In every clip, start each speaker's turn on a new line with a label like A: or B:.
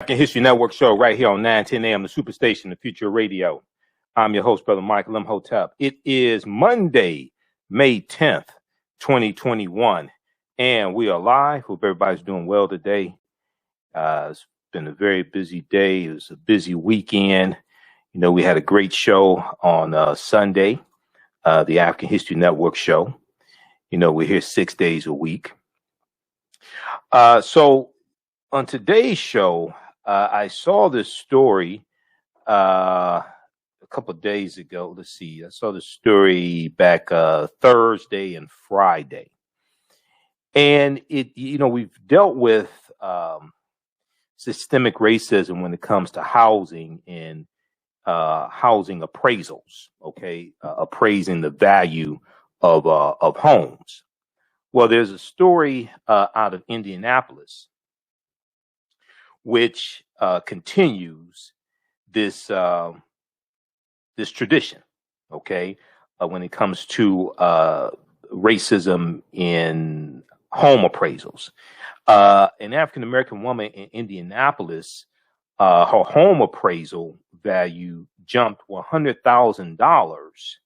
A: American History Network show right here on 910 AM, the Superstation, the Future Radio. I'm your host, Brother Michael Imhotep. It is Monday, May 10th, 2021, and we are live. Hope everybody's doing well today. It's been a very busy day. It was a busy weekend. You know, we had a great show on Sunday, the African History Network show. You know, we're here 6 days a week. So on today's show, I saw this story a couple of days ago. Let's see. I saw the story back Thursday and Friday. And we've dealt with systemic racism when it comes to housing and housing appraisals, okay? Appraising the value of homes. Well, there's a story out of Indianapolis which continues this this tradition, okay, when it comes to racism in home appraisals. An African-American woman in Indianapolis, her home appraisal value jumped $100,000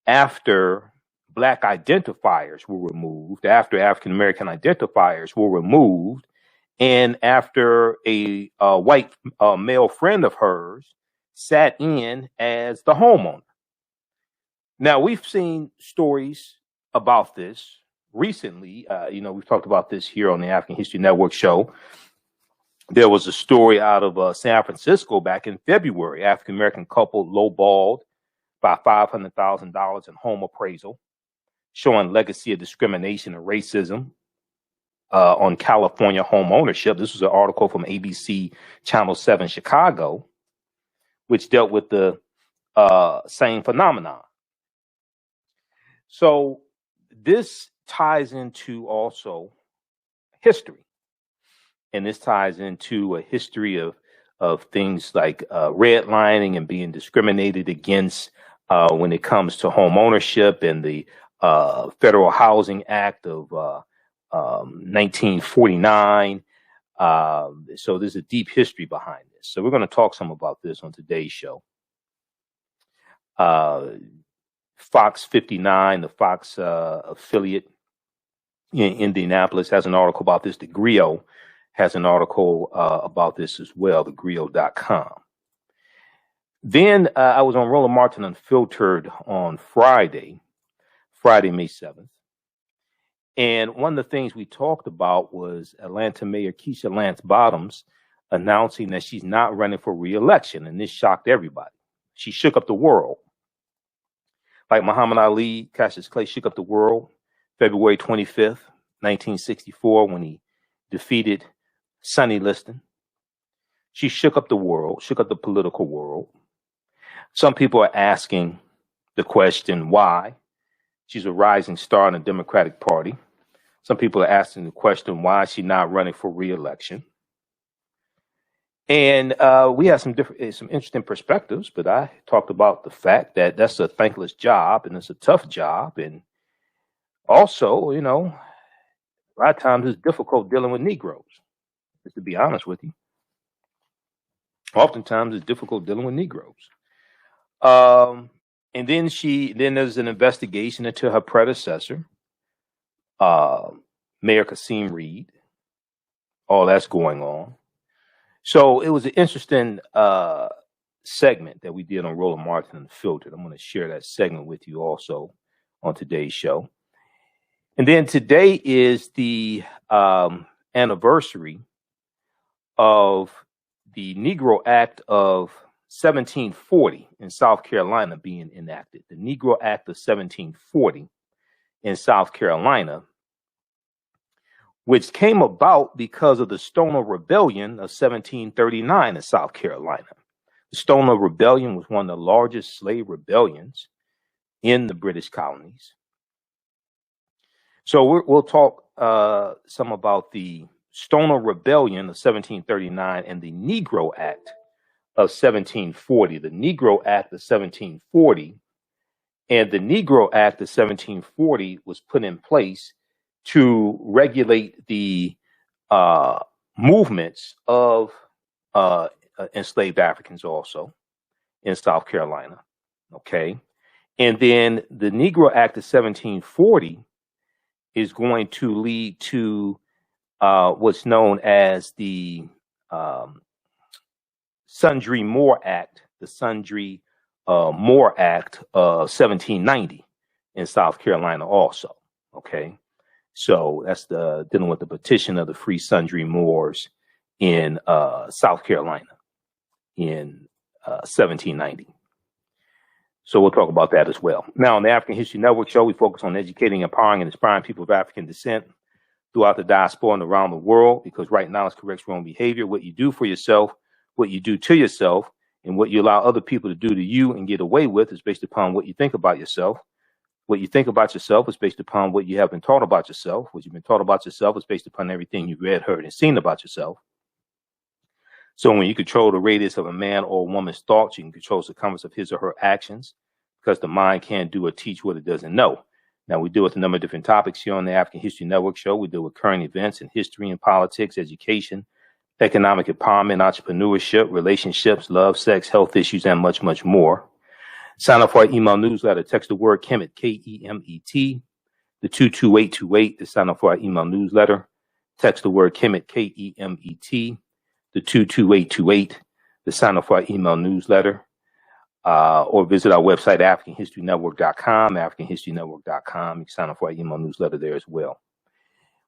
A: after Black identifiers were removed, after African-American identifiers were removed, and after a white male friend of hers sat in as the homeowner. Now, we've seen stories about this recently. We've talked about this here on the African History Network show. There was a story out of San Francisco back in February. African-American couple lowballed by $500,000 in home appraisal, showing legacy of discrimination and racism on California home ownership. This was an article from ABC Channel 7 Chicago, which dealt with the same phenomenon. So this ties into also history. And this ties into a history of things like redlining and being discriminated against when it comes to home ownership and the Federal Housing Act of 1949. So there's a deep history behind this. So we're going to talk some about this on today's show. Fox 59, the Fox affiliate in Indianapolis, has an article about this. The Griot has an article about this as well, thegriot.com. Then I was on Roland Martin Unfiltered on Friday, May 7th. And one of the things we talked about was Atlanta Mayor Keisha Lance Bottoms announcing that she's not running for re-election. And this shocked everybody. She shook up the world. Like Muhammad Ali, Cassius Clay shook up the world February 25th, 1964, when he defeated Sonny Liston. She shook up the world, shook up the political world. Some people are asking the question, why? She's a rising star in the Democratic Party. Some people are asking the question, why is she not running for re-election? And we have some interesting perspectives, but I talked about the fact that that's a thankless job and it's a tough job. And also, a lot of times it's difficult dealing with Negroes, just to be honest with you. Oftentimes it's difficult dealing with Negroes. And then there's an investigation into her predecessor, Mayor Kasim Reed. All that's going on. So it was an interesting segment that we did on Roland Martin Unfiltered. I'm going to share that segment with you also on today's show. And then today is the anniversary of the Negro Act of 1740 in South Carolina being enacted. The Negro Act of 1740 in South Carolina, which came about because of the Stono Rebellion of 1739 in South Carolina. The Stono Rebellion was one of the largest slave rebellions in the British colonies. So we'll talk some about the Stono Rebellion of 1739 and the Negro Act of 1740. The Negro Act of 1740 and the Negro Act of 1740 was put in place to regulate the movements of enslaved Africans also in South Carolina. Okay. And then the Negro Act of 1740 is going to lead to what's known as the Sundry Moor Act, the Sundry Moor Act of 1790 in South Carolina also. Okay. So that's dealing with the petition of the free sundry Moors in South Carolina in 1790. So we'll talk about that as well. Now, on the African History Network show, we focus on educating, empowering, and inspiring people of African descent throughout the diaspora and around the world, because right now it's corrects wrong behavior. What you do for yourself, what you do to yourself, and what you allow other people to do to you and get away with is based upon what you think about yourself. What you think about yourself is based upon what you have been taught about yourself. What you've been taught about yourself is based upon everything you've read, heard, and seen about yourself. So when you control the radius of a man or a woman's thoughts, you can control the circumference of his or her actions, because the mind can't do or teach what it doesn't know. Now, we deal with a number of different topics here on the African History Network show. We deal with current events in history and politics, education, economic empowerment, entrepreneurship, relationships, love, sex, health issues, and much, much more. Sign up for our email newsletter. Text the word Kemet, Kemet, the 22828 to sign up for our email newsletter. Text the word Kemet, Kemet, the 22828 to sign up for our email newsletter. Or visit our website, AfricanHistoryNetwork.com, AfricanHistoryNetwork.com. You can sign up for our email newsletter there as well.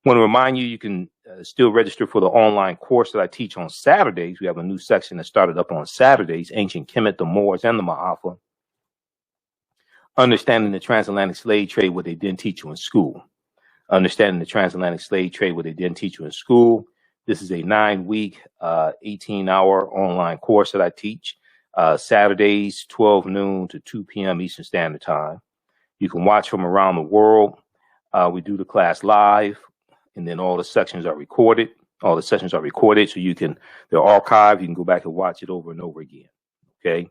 A: I want to remind you, you can still register for the online course that I teach on Saturdays. We have a new section that started up on Saturdays, Ancient Kemet, the Moors, and the Maafa. Understanding the transatlantic slave trade, what they didn't teach you in school. Understanding the transatlantic slave trade, what they didn't teach you in school. This is a 9-week, 18-hour online course that I teach. Saturdays, 12 noon to 2 p.m. Eastern Standard Time. You can watch from around the world. We do the class live, and then all the sections are recorded. All the sessions are recorded, so they're archived. You can go back and watch it over and over again. Okay.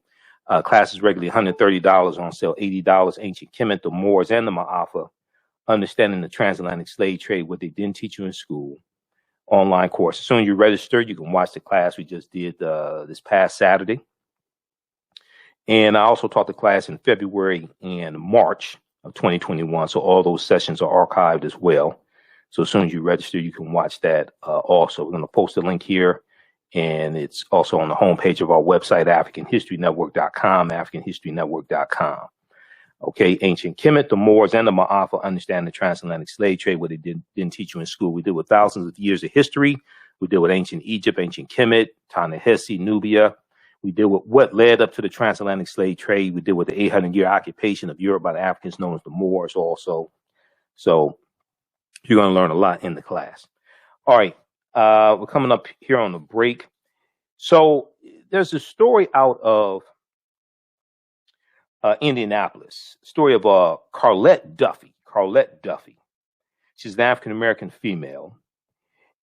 A: Class is regularly $130, on sale $80. Ancient Kemet, the Moors, and the Maafa. Understanding the transatlantic slave trade, what they didn't teach you in school. Online course. As soon as you register, you can watch the class we just did this past Saturday. And I also taught the class in February and March of 2021. So all those sessions are archived as well. So as soon as you register, you can watch that also. We're going to post a link here, and it's also on the homepage of our website, AfricanHistoryNetwork.com, AfricanHistoryNetwork.com. Okay, Ancient Kemet, the Moors, and the Maafa understand the transatlantic slave trade, what they didn't teach you in school. We deal with thousands of years of history. We deal with ancient Egypt, ancient Kemet, Ta-Nehisi, Nubia. We deal with what led up to the transatlantic slave trade. We deal with the 800-year occupation of Europe by the Africans known as the Moors also. So you're going to learn a lot in the class. All right. We're coming up here on the break. So there's a story out of Indianapolis, story of Carlette Duffy. Carlette Duffy. She's an African-American female,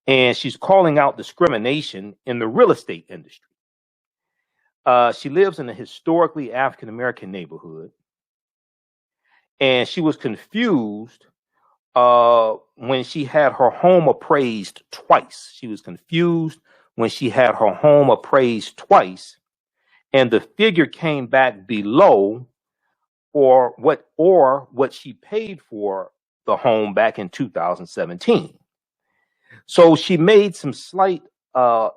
A: and she's calling out discrimination in the real estate industry. She lives in a historically African-American neighborhood, and she was confused when she had her home appraised twice. She was confused when she had her home appraised twice, and the figure came back below or what she paid for the home back in 2017. So she made some slight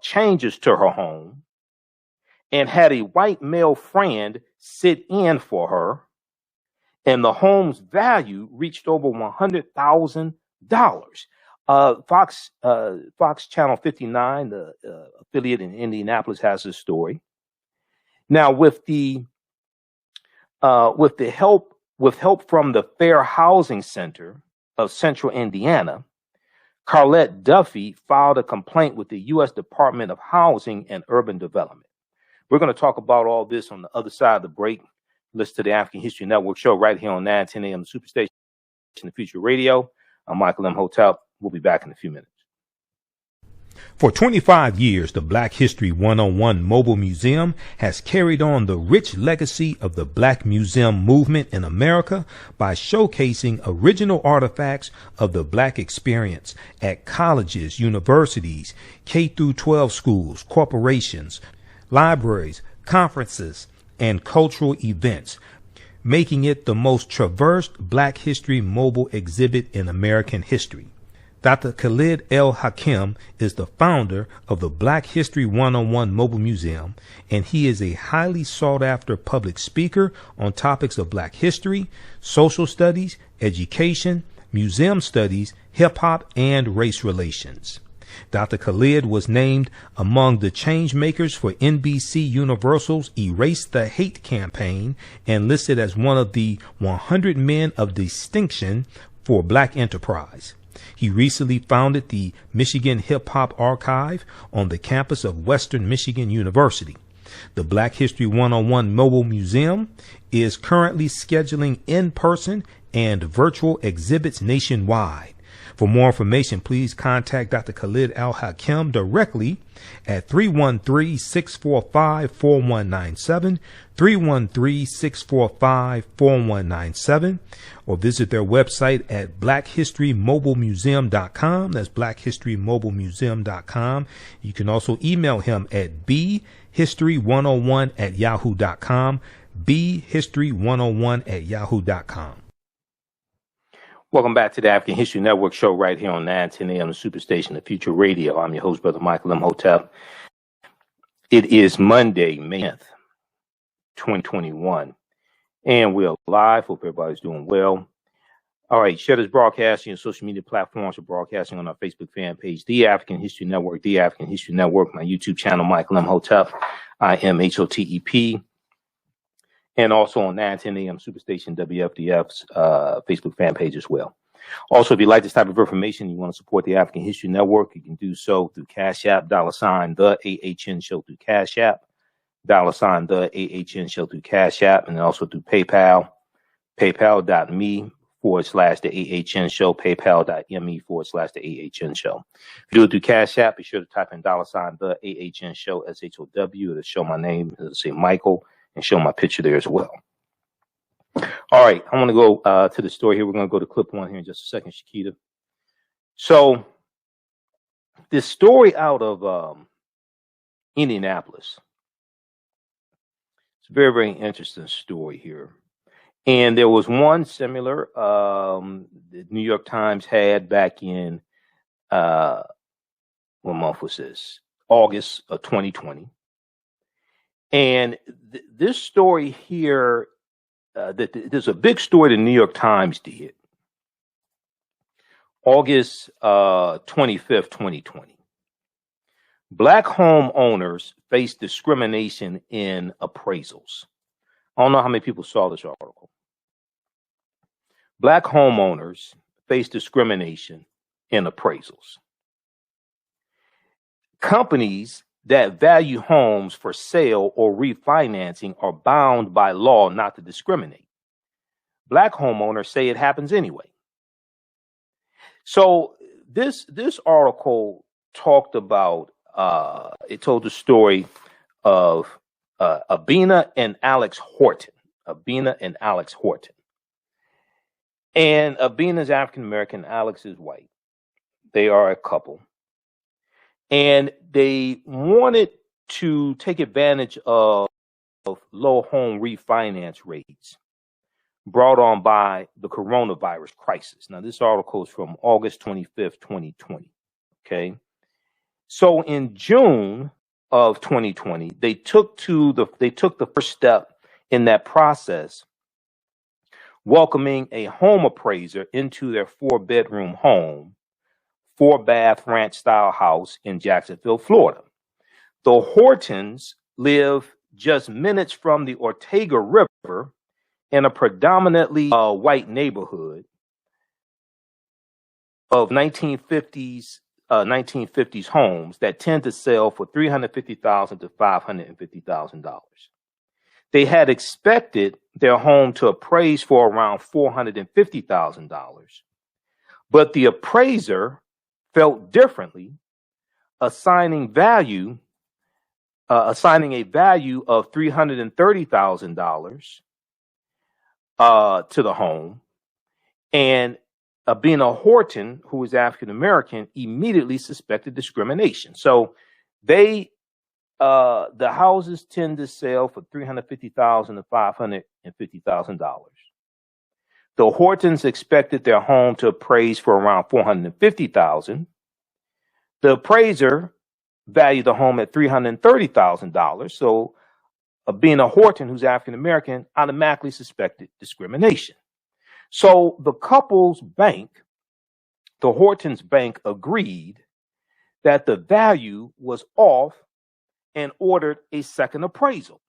A: changes to her home and had a white male friend sit in for her, and the home's value reached over $100,000. Fox Channel 59, the affiliate in Indianapolis, has this story. Now, with help from the Fair Housing Center of Central Indiana, Carlette Duffy filed a complaint with the U.S. Department of Housing and Urban Development. We're going to talk about all this on the other side of the break. Listen to the African History Network show right here on 910 a.m. Superstation, the Future Radio. I'm Michael Imhotep. We'll be back in a few minutes.
B: For 25 years, the Black History 101 Mobile Museum has carried on the rich legacy of the Black Museum movement in America by showcasing original artifacts of the Black experience at colleges, universities, K-12 schools, corporations, libraries, conferences, and cultural events, making it the most traversed Black History mobile exhibit in American history. Dr. Khalid El Hakim is the founder of the Black History 101 Mobile Museum, and he is a highly sought-after public speaker on topics of Black history, social studies, education, museum studies, hip-hop, and race relations. Dr. Khalid was named among the change makers for NBC Universal's Erase the Hate campaign and listed as one of the 100 men of distinction for Black enterprise. He recently founded the Michigan Hip Hop Archive on the campus of Western Michigan University. The Black History 101 Mobile Museum is currently scheduling in-person and virtual exhibits nationwide. For more information, please contact Dr. Khalid Al Hakim directly at 313-645-4197, 313-645-4197, or visit their website at blackhistorymobilemuseum.com. That's blackhistorymobilemuseum.com. You can also email him at bhistory101@yahoo.com, bhistory101@yahoo.com.
A: Welcome back to the African History Network show right here on 910 AM, the Superstation of Future Radio. I'm your host, Brother Michael Imhotep. It is Monday, May 10th, 2021, and we're live. Hope everybody's doing well. All right, share this broadcasting on social media platforms. We're broadcasting on our Facebook fan page, The African History Network, The African History Network, my YouTube channel, Michael Imhotep, IMHOTEP. And also on 910 AM Superstation WFDF's Facebook fan page as well. Also, if you like this type of information, you want to support the African History Network, you can do so through Cash App, $ TheAHNShow through Cash App, $ TheAHNShow through Cash App, and also through PayPal, paypal.me/TheAHNShow, paypal.me/TheAHNShow. If you do it through Cash App, be sure to type in $ TheAHNShow, SHOW. It'll show my name, it'll say Michael, and show my picture there as well. All right, I want to go to the story here. We're going to go to clip one here in just a second, Shakita. So this story out of Indianapolis, it's a very, very interesting story here. And there was one similar the New York Times had back in, what month was this? August of 2020. And this story here, there's a big story the New York Times did, August 25th, 2020. Black homeowners face discrimination in appraisals. I don't know how many people saw this article. Black homeowners face discrimination in appraisals. Companies that value homes for sale or refinancing are bound by law not to discriminate. Black homeowners say it happens anyway. So this article talked about, it told the story of Abina and Alex Horton. Abina and Alex Horton. And Abina is African American, Alex is white. They are a couple. And they wanted to take advantage of low home refinance rates brought on by the coronavirus crisis. Now, this article is from August 25th, 2020. Okay. So in June of 2020, they took the first step in that process, welcoming a home appraiser into their 4-bedroom home, 4-bath ranch-style house in Jacksonville, Florida. The Hortons live just minutes from the Ortega River in a predominantly white neighborhood of 1950s homes that tend to sell for $350,000 to $550,000. They had expected their home to appraise for around $450,000, but the appraiser felt differently assigning a value of $330,000 to the home, and Abina Horton, who was African American, immediately suspected discrimination. So the houses tend to sell for $350,000 to $550,000. The Hortons expected their home to appraise for around $450,000. The appraiser valued the home at $330,000. So Abina Horton, who's African American, automatically suspected discrimination. So the couple's bank, the Hortons bank, agreed that the value was off and ordered a second appraisal.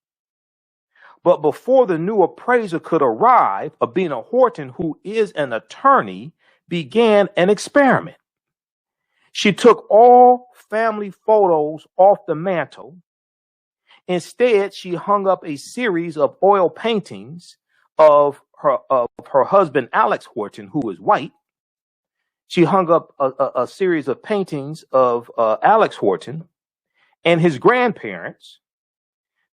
A: But before the new appraiser could arrive, Abina Horton, who is an attorney, began an experiment. She took all family photos off the mantle. Instead, she hung up a series of oil paintings of her husband, Alex Horton, who is white. She hung up a series of paintings of Alex Horton and his grandparents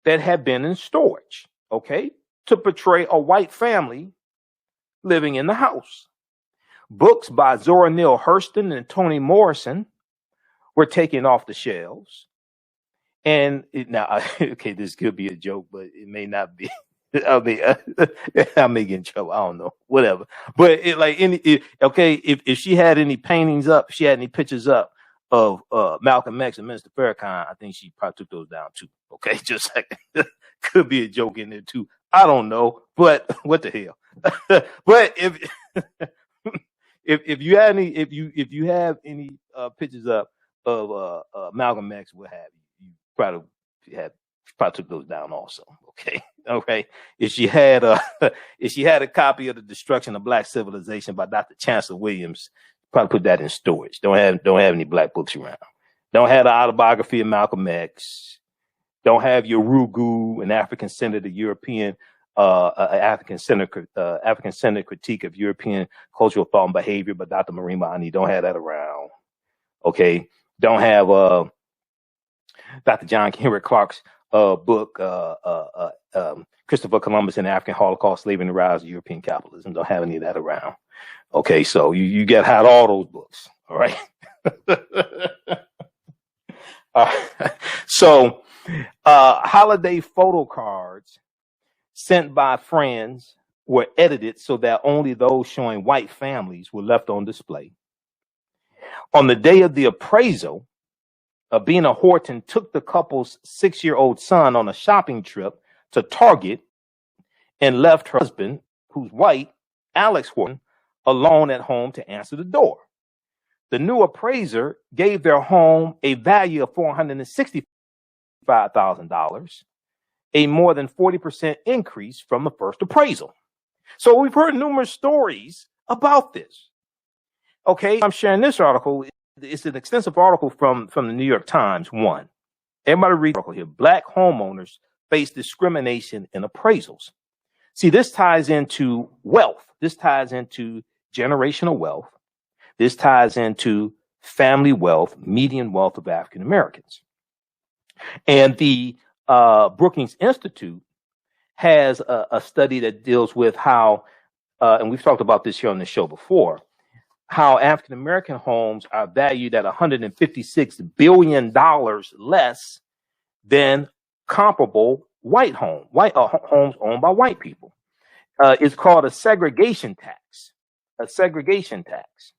A: that had been in storage, okay, to portray a white family living in the house. Books by Zora Neale Hurston and Toni Morrison were taken off the shelves. And okay, this could be a joke, but it may not be. I mean, I may get in trouble. I don't know, whatever. But if she had any paintings up, she had any pictures up of Malcolm X and Minister Farrakhan, I think she probably took those down too. Okay, just like could be a joke in there too. I don't know, but what the hell? But if you have any pictures up of Malcolm X, what have you, you probably took those down also. Okay. Okay. If she had a copy of The Destruction of Black Civilization by Dr. Chancellor Williams, probably put that in storage. Don't have any black books around. Don't have the autobiography of Malcolm X. Don't have your Rugu, an African-centered European, African-centered critique of European cultural thought and behavior by Dr. Marie Mahoney. Don't have that around. Okay. Don't have Dr. John Henry Clark's book, Christopher Columbus and the African Holocaust, Slavery and the Rise of European Capitalism. Don't have any of that around. Okay, so you got to have all those books. All right. So holiday photo cards sent by friends were edited so that only those showing white families were left on display. On the day of the appraisal, Abina Horton took the couple's 6-year-old son on a shopping trip to Target and left her husband, who's white, Alex Horton, alone at home to answer the door. The new appraiser gave their home a value of $465,000, a more than 40% increase from the first appraisal. So we've heard numerous stories about this. Okay, I'm sharing this article. It's an extensive article from the New York Times. One, everybody read the article here. Black homeowners face discrimination in appraisals. See, this ties into wealth. This ties into generational wealth. This ties into family wealth, median wealth of African Americans. And the Brookings Institute has a study that deals with how, and we've talked about this here on the show before, how African American homes are valued at $156 billion less than comparable white homes owned by white people. It's called a segregation tax. A segregation tax.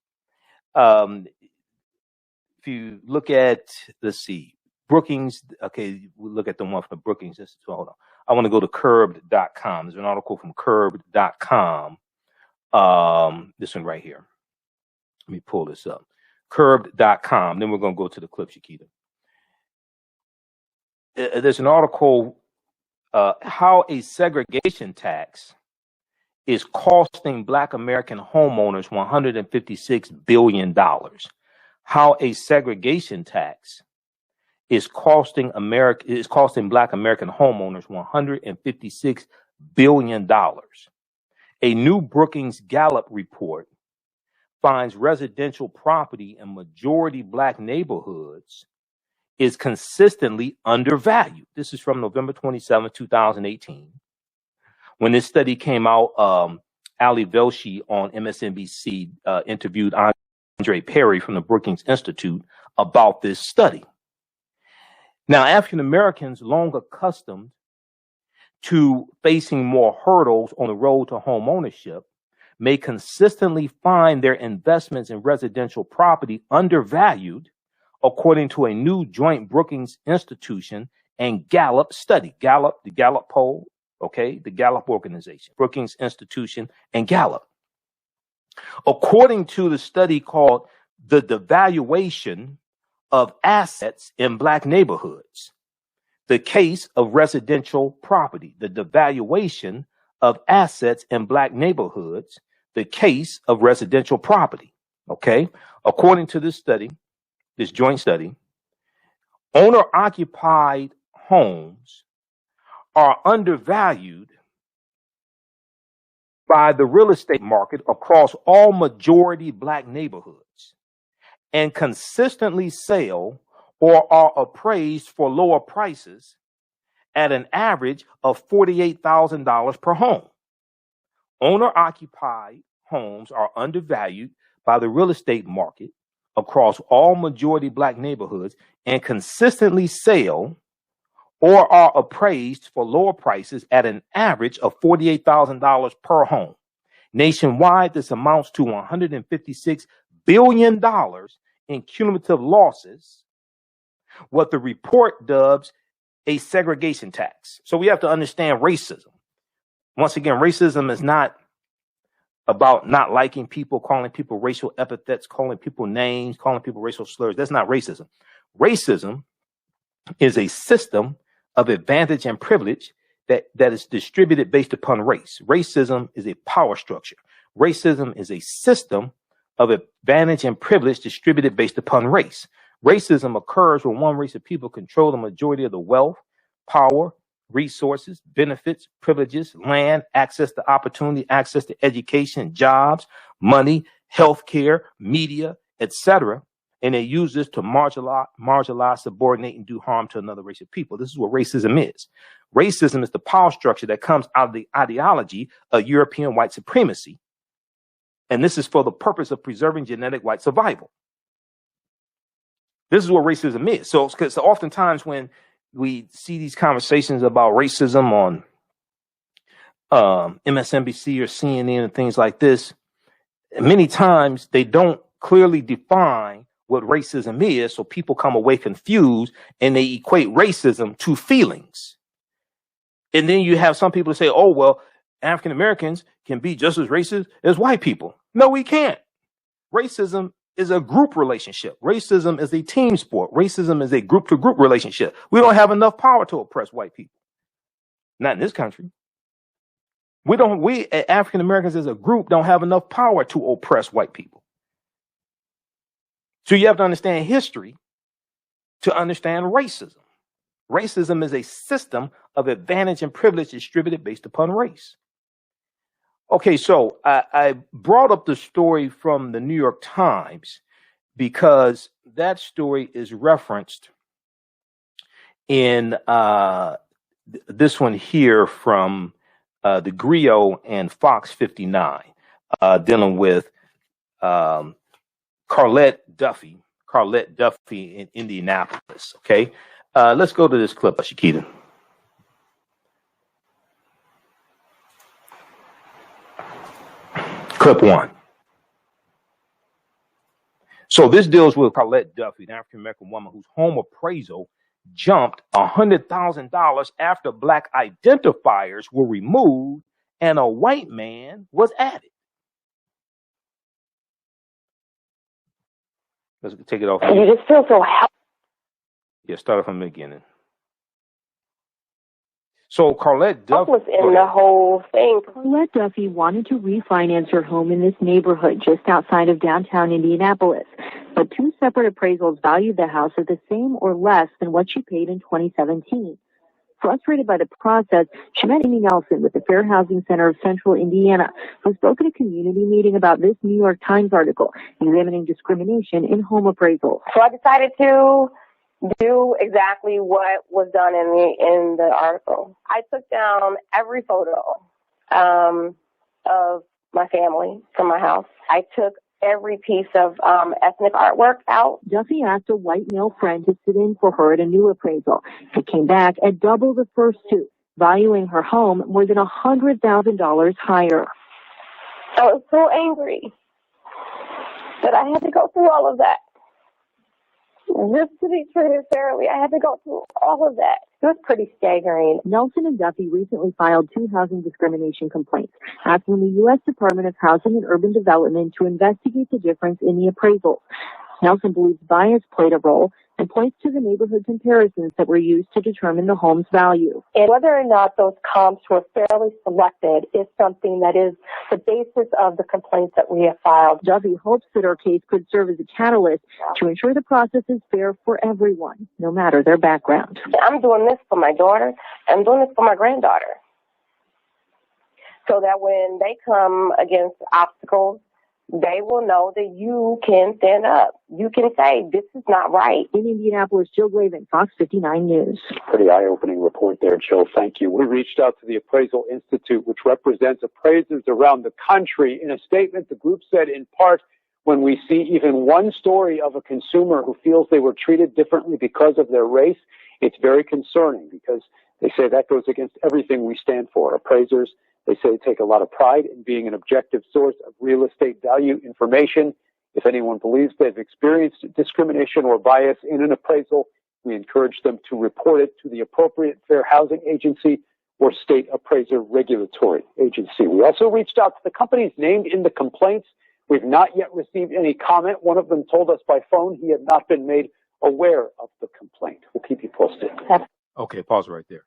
A: If you look at, let's see, Brookings, okay, we look at the one from the Brookings Institute. Hold on. I want to go to curbed.com. There's an article from curbed.com. This one right here. Let me pull this up. Curbed.com. Then we're going to go to the clip, Shakita. There's an article, how a segregation tax is costing Black American homeowners $156 billion. How a segregation tax is costing Black American homeowners $156 billion. A new Brookings Gallup report finds residential property in majority Black neighborhoods is consistently undervalued. This is from November 27, 2018. When this study came out, Ali Velshi on MSNBC interviewed Andre Perry from the Brookings Institute about this study. Now, African Americans, long accustomed to facing more hurdles on the road to home ownership, may consistently find their investments in residential property undervalued, according to a new joint Brookings Institution and Gallup study. Gallup, the Gallup poll, okay, the Gallup organization, Brookings Institution and Gallup. According to the study called The Devaluation of Assets in Black Neighborhoods, the case of residential property, the devaluation of assets in Black neighborhoods, the case of residential property, okay? According to this study, this joint study, owner-occupied homes are undervalued by the real estate market across all majority Black neighborhoods and consistently sell or are appraised for lower prices at an average of $48,000 per home. Owner-occupied homes are undervalued by the real estate market across all majority Black neighborhoods and consistently sell or are appraised for lower prices at an average of $48,000 per home. Nationwide, this amounts to $156 billion in cumulative losses, what the report dubs a segregation tax. So we have to understand racism. Once again, racism is not about not liking people, calling people racial epithets, calling people names, calling people racial slurs. That's not racism. Racism is a system of advantage and privilege that is distributed based upon race. Racism is a power structure. Racism is a system of advantage and privilege distributed based upon race. Racism occurs when one race of people control the majority of the wealth, power, resources, benefits, privileges, land, access to opportunity, access to education, jobs, money, healthcare, media, etc. And they use this to marginalize, subordinate, and do harm to another race of people. This is what racism is. Racism is the power structure that comes out of the ideology of European white supremacy. And this is for the purpose of preserving genetic white survival. This is what racism is. So oftentimes when we see these conversations about racism on MSNBC or CNN and things like this, many times they don't clearly define what racism is, so people come away confused and they equate racism to feelings. And then you have some people say, oh, well, African Americans can be just as racist as white people. No, we can't. Racism is a group relationship. Racism is a team sport. Racism is a group-to-group relationship. We don't have enough power to oppress white people. Not in this country. We African Americans as a group don't have enough power to oppress white people. So you have to understand history to understand racism. Racism is a system of advantage and privilege distributed based upon race. Okay, so I brought up the story from the New York Times because that story is referenced in this one here from the Griot and Fox 59, dealing with Carlette Duffy in Indianapolis. Okay, let's go to this clip, Shakita. Clip one. So this deals with Carlette Duffy, an African-American woman whose home appraisal jumped $100,000 after Black identifiers were removed and a white man was added. Let's take it off.
C: And you just feel so helpless.
A: Yeah, start from the beginning. So Carlette Duffy
C: in the whole thing.
D: Carlette Duffy wanted to refinance her home in this neighborhood just outside of downtown Indianapolis, but two separate appraisals valued the house at the same or less than what she paid in 2017. Frustrated by the process, she met Amy Nelson with the Fair Housing Center of Central Indiana, who spoke at a community meeting about this New York Times article examining discrimination in home appraisals.
C: So I decided to do exactly what was done in the article. I took down every photo of my family from my house. I took every piece of ethnic artwork out.
D: Duffy asked a white male friend to sit in for her at a new appraisal. It came back at double the first two, valuing her home more than $100,000 higher.
C: I was so angry that I had to go through all of that. Just to be treated fairly, I had to go through all of that. It was pretty staggering.
D: Nelson and Duffy recently filed 2 housing discrimination complaints, asking the U.S. Department of Housing and Urban Development to investigate the difference in the appraisals. Nelson believes bias played a role and points to the neighborhood comparisons that were used to determine the home's value.
C: And whether or not those comps were fairly selected is something that is the basis of the complaints that we have filed.
D: Duffy hopes that her case could serve as a catalyst to ensure the process is fair for everyone, no matter their background.
C: I'm doing this for my daughter. I'm doing this for my granddaughter. So that when they come against obstacles, they will know that you can stand up. You can say, this is not right.
D: In Indianapolis, Jill Glavin, Fox 59 News.
E: Pretty eye-opening report there, Jill. Thank you. We reached out to the Appraisal Institute, which represents appraisers around the country. In a statement, the group said, in part, when we see even one story of a consumer who feels they were treated differently because of their race, it's very concerning because they say that goes against everything we stand for. Appraisers, they say, take a lot of pride in being an objective source of real estate value information. If anyone believes they've experienced discrimination or bias in an appraisal, we encourage them to report it to the appropriate fair housing agency or state appraiser regulatory agency. We also reached out to the companies named in the complaints. We've not yet received any comment. One of them told us by phone he had not been made aware of the complaint. We'll keep you posted.
A: Okay, pause right there.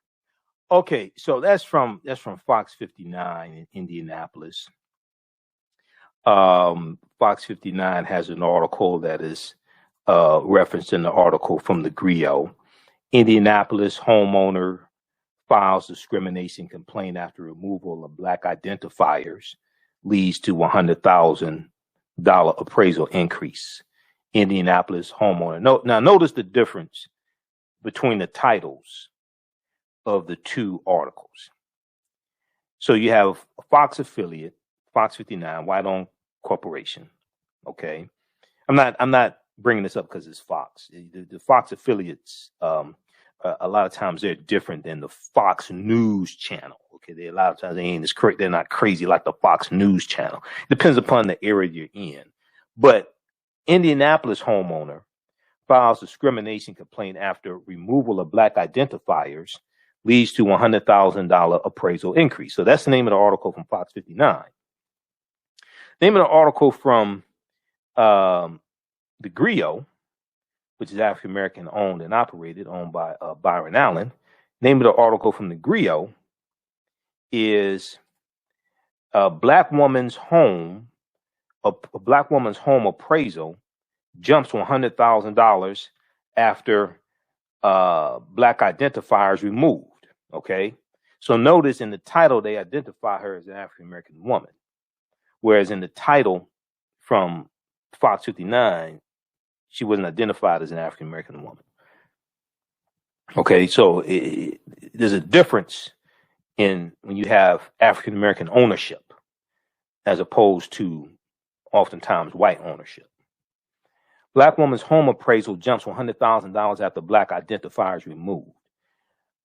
A: Okay, so that's from Fox 59 in Indianapolis. Fox 59 has an article that is referenced in the article from the Griot. Indianapolis homeowner files discrimination complaint after removal of black identifiers leads to $100,000 appraisal increase. Indianapolis homeowner. Now notice the difference between the titles of the two articles. So you have a Fox affiliate, Fox 59, white-owned corporation. Okay, I'm not bringing this up because it's Fox. The Fox affiliates, a lot of times they're different than the Fox News channel. Okay, a lot of times they ain't as correct. They're not crazy like the Fox News channel. Depends upon the area you're in. But Indianapolis homeowner files discrimination complaint after removal of black identifiers leads to $100,000 appraisal increase. So that's the name of the article from Fox 59. Name of the article from the Griot, which is African American owned and operated, owned by Byron Allen. Name of the article from the Griot is a black woman's home appraisal jumps to $100,000 after black identifiers removed. Okay, so notice in the title they identify her as an African American woman, whereas in the title from Fox 59 she wasn't identified as an African American woman. Okay, so there's a difference in when you have African American ownership as opposed to oftentimes white ownership. Black woman's home appraisal jumps $100,000 after black identifiers removed.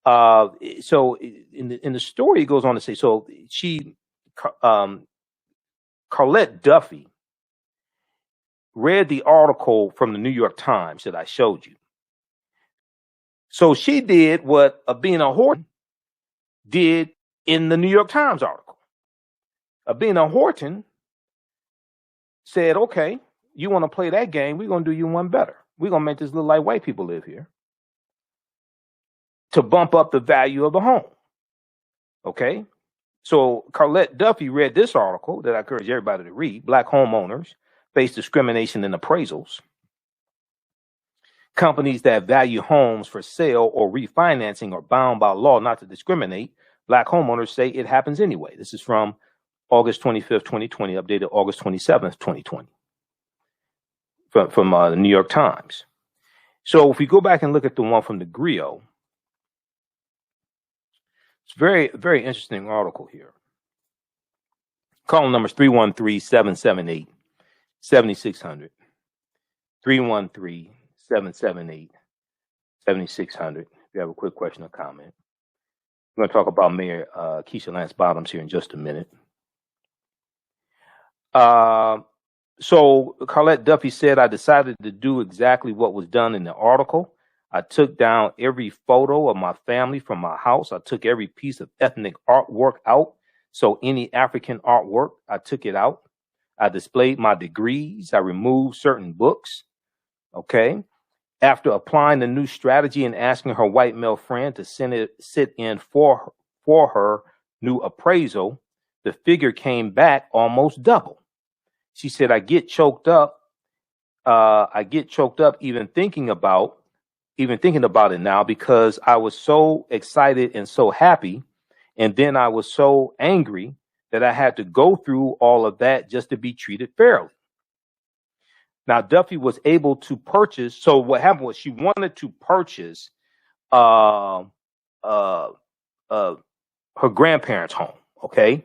A: So in the story, it goes on to say, so Carlette Duffy read the article from the New York Times that I showed you. So she did what Abina Horton did in the New York Times article. Abina Horton said, okay, you want to play that game, we're going to do you one better. We're going to make this look like white people live here to bump up the value of the home. Okay? So Carlette Duffy read this article that I encourage everybody to read. Black homeowners face discrimination in appraisals. Companies that value homes for sale or refinancing are bound by law not to discriminate. Black homeowners say it happens anyway. This is from August 25th, 2020, updated August 27th, 2020. From the New York Times. So if we go back and look at the one from the Griot, it's very, very interesting article here. Call number 313-778-7600. 313-778-7600. If you have a quick question or comment. We're going to talk about Mayor Keisha Lance Bottoms here in just a minute. So Carlette Duffy said, I decided to do exactly what was done in the article. I took down every photo of my family from my house. I took every piece of ethnic artwork out. So any African artwork, I took it out. I displayed my degrees. I removed certain books. Okay. After applying the new strategy and asking her white male friend to sit in for her new appraisal, the figure came back almost double. She said, I get choked up. Even thinking about it now, because I was so excited and so happy. And then I was so angry that I had to go through all of that just to be treated fairly. Now, Duffy was able to purchase. So what happened was she wanted to purchase her grandparents' home. Okay.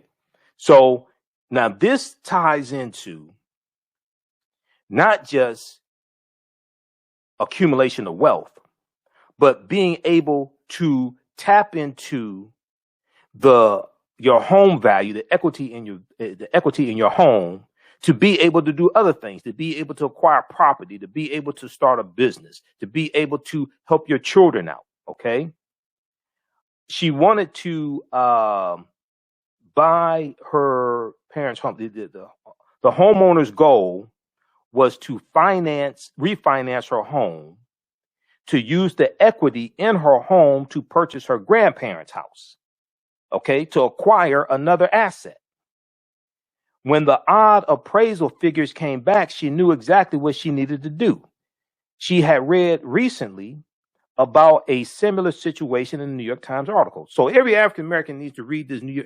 A: So now this ties into not just accumulation of wealth, but being able to tap into your home value, the equity in your home, to be able to do other things, to be able to acquire property, to be able to start a business, to be able to help your children out. Okay. She wanted to buy her parents' home. The homeowner's goal was to refinance her home, to use the equity in her home to purchase her grandparents' house. Okay, to acquire another asset. When the odd appraisal figures came back, she knew exactly what she needed to do. She had read recently about a similar situation in the New York Times article. So every African American needs to read this New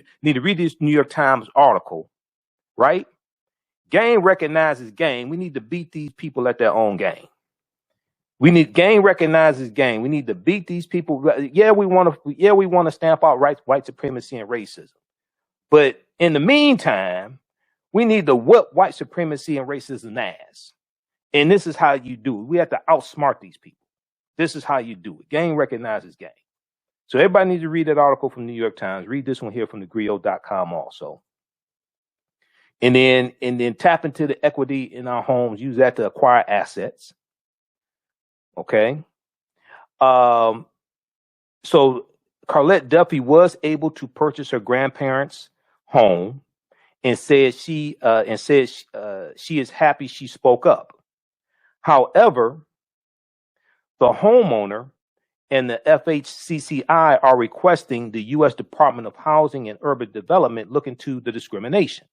A: York Times article, right? Game recognizes game. We need to beat these people at their own game. Game recognizes game. We need to beat these people. Yeah, we want to stamp out white supremacy and racism. But in the meantime, we need to whip white supremacy and racism ass. And this is how you do it. We have to outsmart these people. This is how you do it. Game recognizes game. So everybody needs to read that article from the New York Times. Read this one here from thegriot.com also. And then tap into the equity in our homes. Use that to acquire assets. Okay. So Carlette Duffy was able to purchase her grandparents' home, and said she is happy she spoke up. However, the homeowner and the FHCCI are requesting the U.S. Department of Housing and Urban Development look into the discrimination.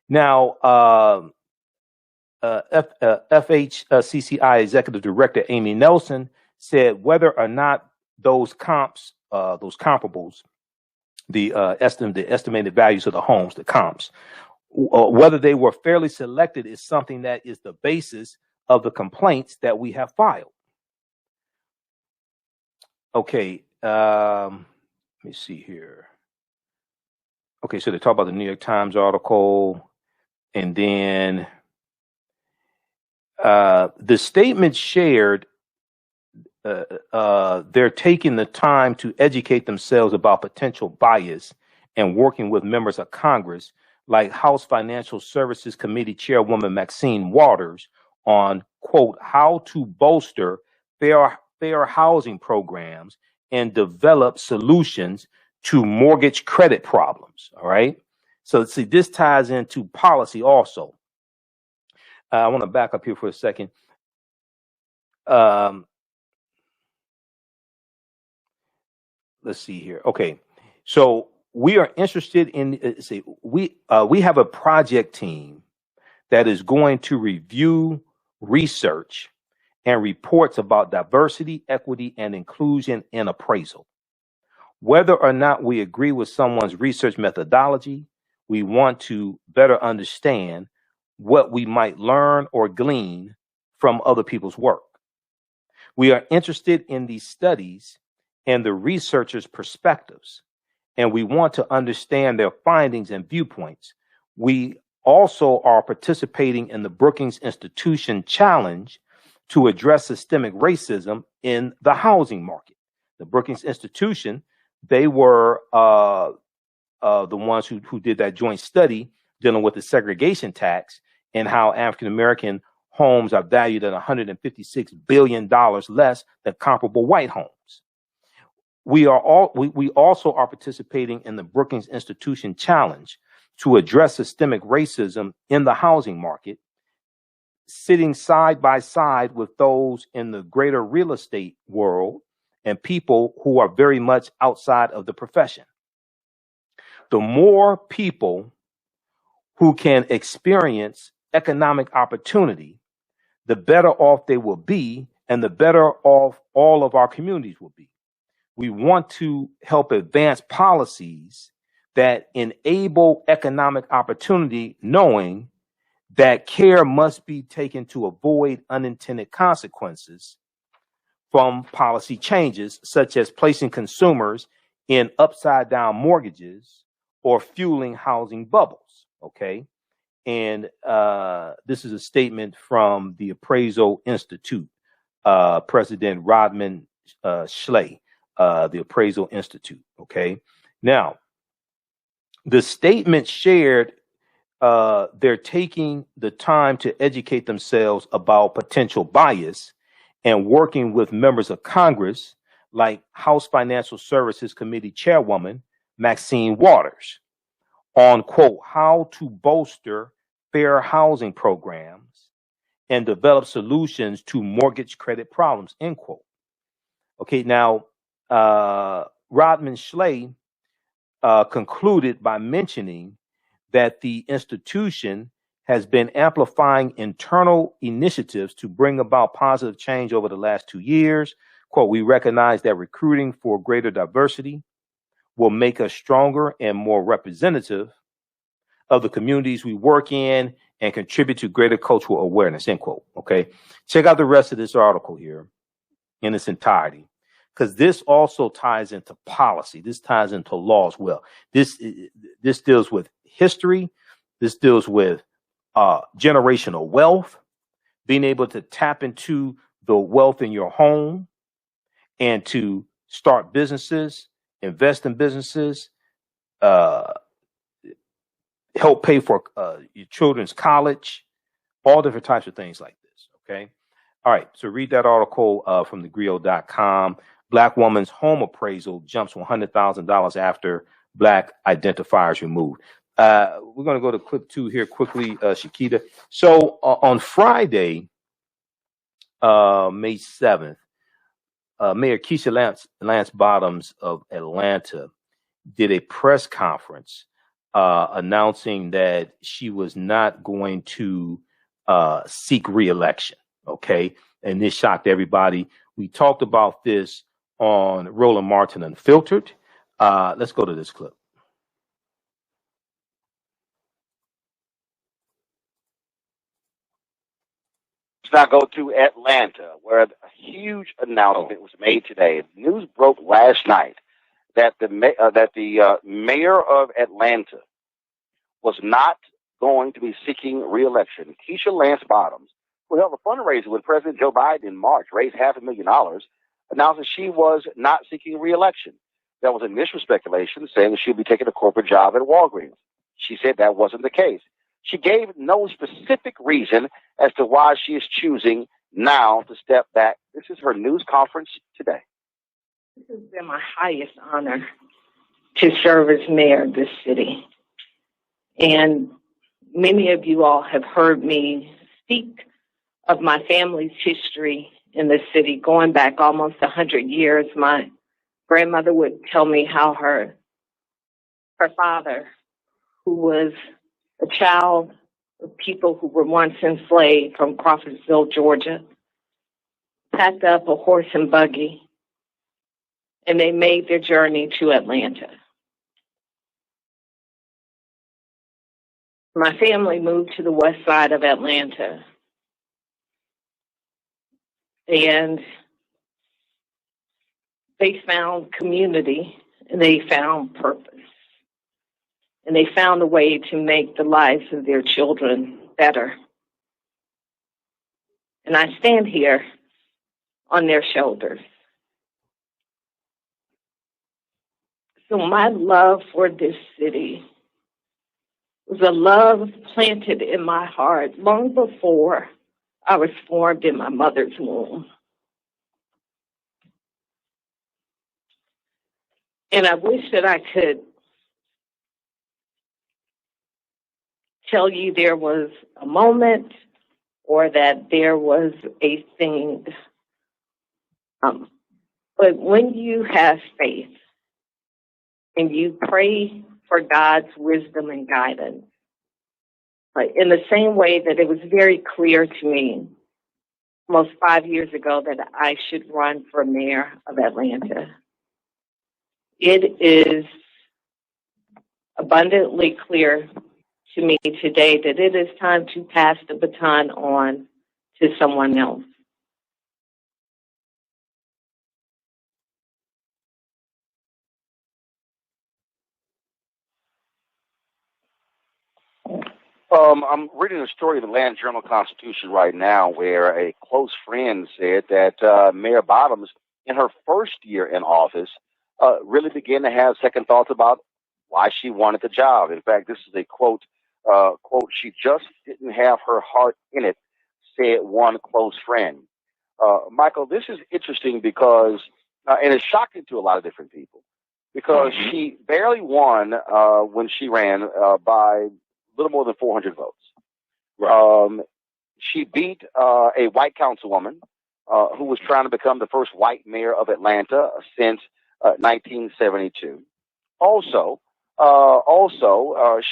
A: Now, FHCCI Executive Director Amy Nelson said whether or not those comparables, the estimated values of the homes, the comps, whether they were fairly selected is something that is the basis of the complaints that we have filed. Okay, let me see here. Okay, so they talk about the New York Times article, and then the statement shared, they're taking the time to educate themselves about potential bias and working with members of Congress like House Financial Services Committee Chairwoman Maxine Waters on, quote, how to bolster fair housing programs and develop solutions to mortgage credit problems. All right. So see, this ties into policy also. I want to back up here for a second. Let's see here. Okay. So we are interested in, we have a project team that is going to review research and reports about diversity, equity, and inclusion in appraisal. Whether or not we agree with someone's research methodology, we want to better understand what we might learn or glean from other people's work. We are interested in these studies and the researchers' perspectives, and we want to understand their findings and viewpoints. We also are participating in the Brookings Institution Challenge to address systemic racism in the housing market. The Brookings Institution, they were the ones who did that joint study dealing with the segregation tax and how African-American homes are valued at $156 billion less than comparable white homes. We also are participating in the Brookings Institution Challenge to address systemic racism in the housing market, sitting side by side with those in the greater real estate world and people who are very much outside of the profession. The more people who can experience economic opportunity, the better off they will be, and the better off all of our communities will be. We want to help advance policies that enable economic opportunity, knowing that care must be taken to avoid unintended consequences from policy changes, such as placing consumers in upside down mortgages or fueling housing bubbles. Okay. And this is a statement from the Appraisal Institute, President Rodman Schley, the Appraisal Institute. Okay. Now, the statement shared, they're taking the time to educate themselves about potential bias and working with members of Congress like House Financial Services Committee Chairwoman Maxine Waters on, quote, how to bolster fair housing programs and develop solutions to mortgage credit problems, end quote. Okay, now, Rodman Schley concluded by mentioning that the institution has been amplifying internal initiatives to bring about positive change over the last 2 years. Quote, we recognize that recruiting for greater diversity will make us stronger and more representative of the communities we work in and contribute to greater cultural awareness, end quote. Okay, check out the rest of this article here in its entirety, because this also ties into policy. This ties into law as well. This deals with history. This deals with generational wealth, being able to tap into the wealth in your home and to start businesses, invest in businesses, help pay for your children's college, all different types of things like this. Okay. All right. So read that article from thegrio.com. Black woman's home appraisal jumps $100,000 after black identifiers removed. We're going to go to clip 2 here quickly, Shakita. So on Friday, May 7th, Mayor Keisha Lance Bottoms of Atlanta did a press conference announcing that she was not going to seek re-election. Okay. And this shocked everybody. We talked about this on Roland Martin Unfiltered. Let's go to this clip.
F: Let's now go to Atlanta, where a huge announcement was made today. News broke last night that the mayor of Atlanta was not going to be seeking re-election. Keisha Lance Bottoms, who held a fundraiser with President Joe Biden in March, raised $500,000, announced that she was not seeking re-election. There was initial speculation saying that she'd be taking a corporate job at Walgreens. She said that wasn't the case. She gave no specific reason as to why she is choosing now to step back. This is her news conference today.
G: This has been my highest honor to serve as mayor of this city. And many of you all have heard me speak of my family's history in the city going back almost 100 years. My grandmother would tell me how her father, who was a child of people who were once enslaved from Crawfordsville, Georgia, packed up a horse and buggy, and they made their journey to Atlanta. My family moved to the west side of Atlanta, and they found community and they found purpose. And they found a way to make the lives of their children better. And I stand here on their shoulders. So my love for this city was a love planted in my heart long before I was formed in my mother's womb. And I wish that I could tell you there was a moment or that there was a thing. But when you have faith and you pray for God's wisdom and guidance, in the same way that it was very clear to me almost 5 years ago that I should run for mayor of Atlanta, it is abundantly clear to me today that it is time to pass the baton on to someone else.
F: I'm reading a story in the Atlanta Journal-Constitution right now where a close friend said that Mayor Bottoms, in her first year in office, really began to have second thoughts about why she wanted the job. In fact, this is a quote, she just didn't have her heart in it, said one close friend. Michael, this is interesting because, and it's shocking to a lot of different people, because she barely won when she ran by little more than 400 votes. Right. She beat a white councilwoman who was trying to become the first white mayor of Atlanta since 1972. Also,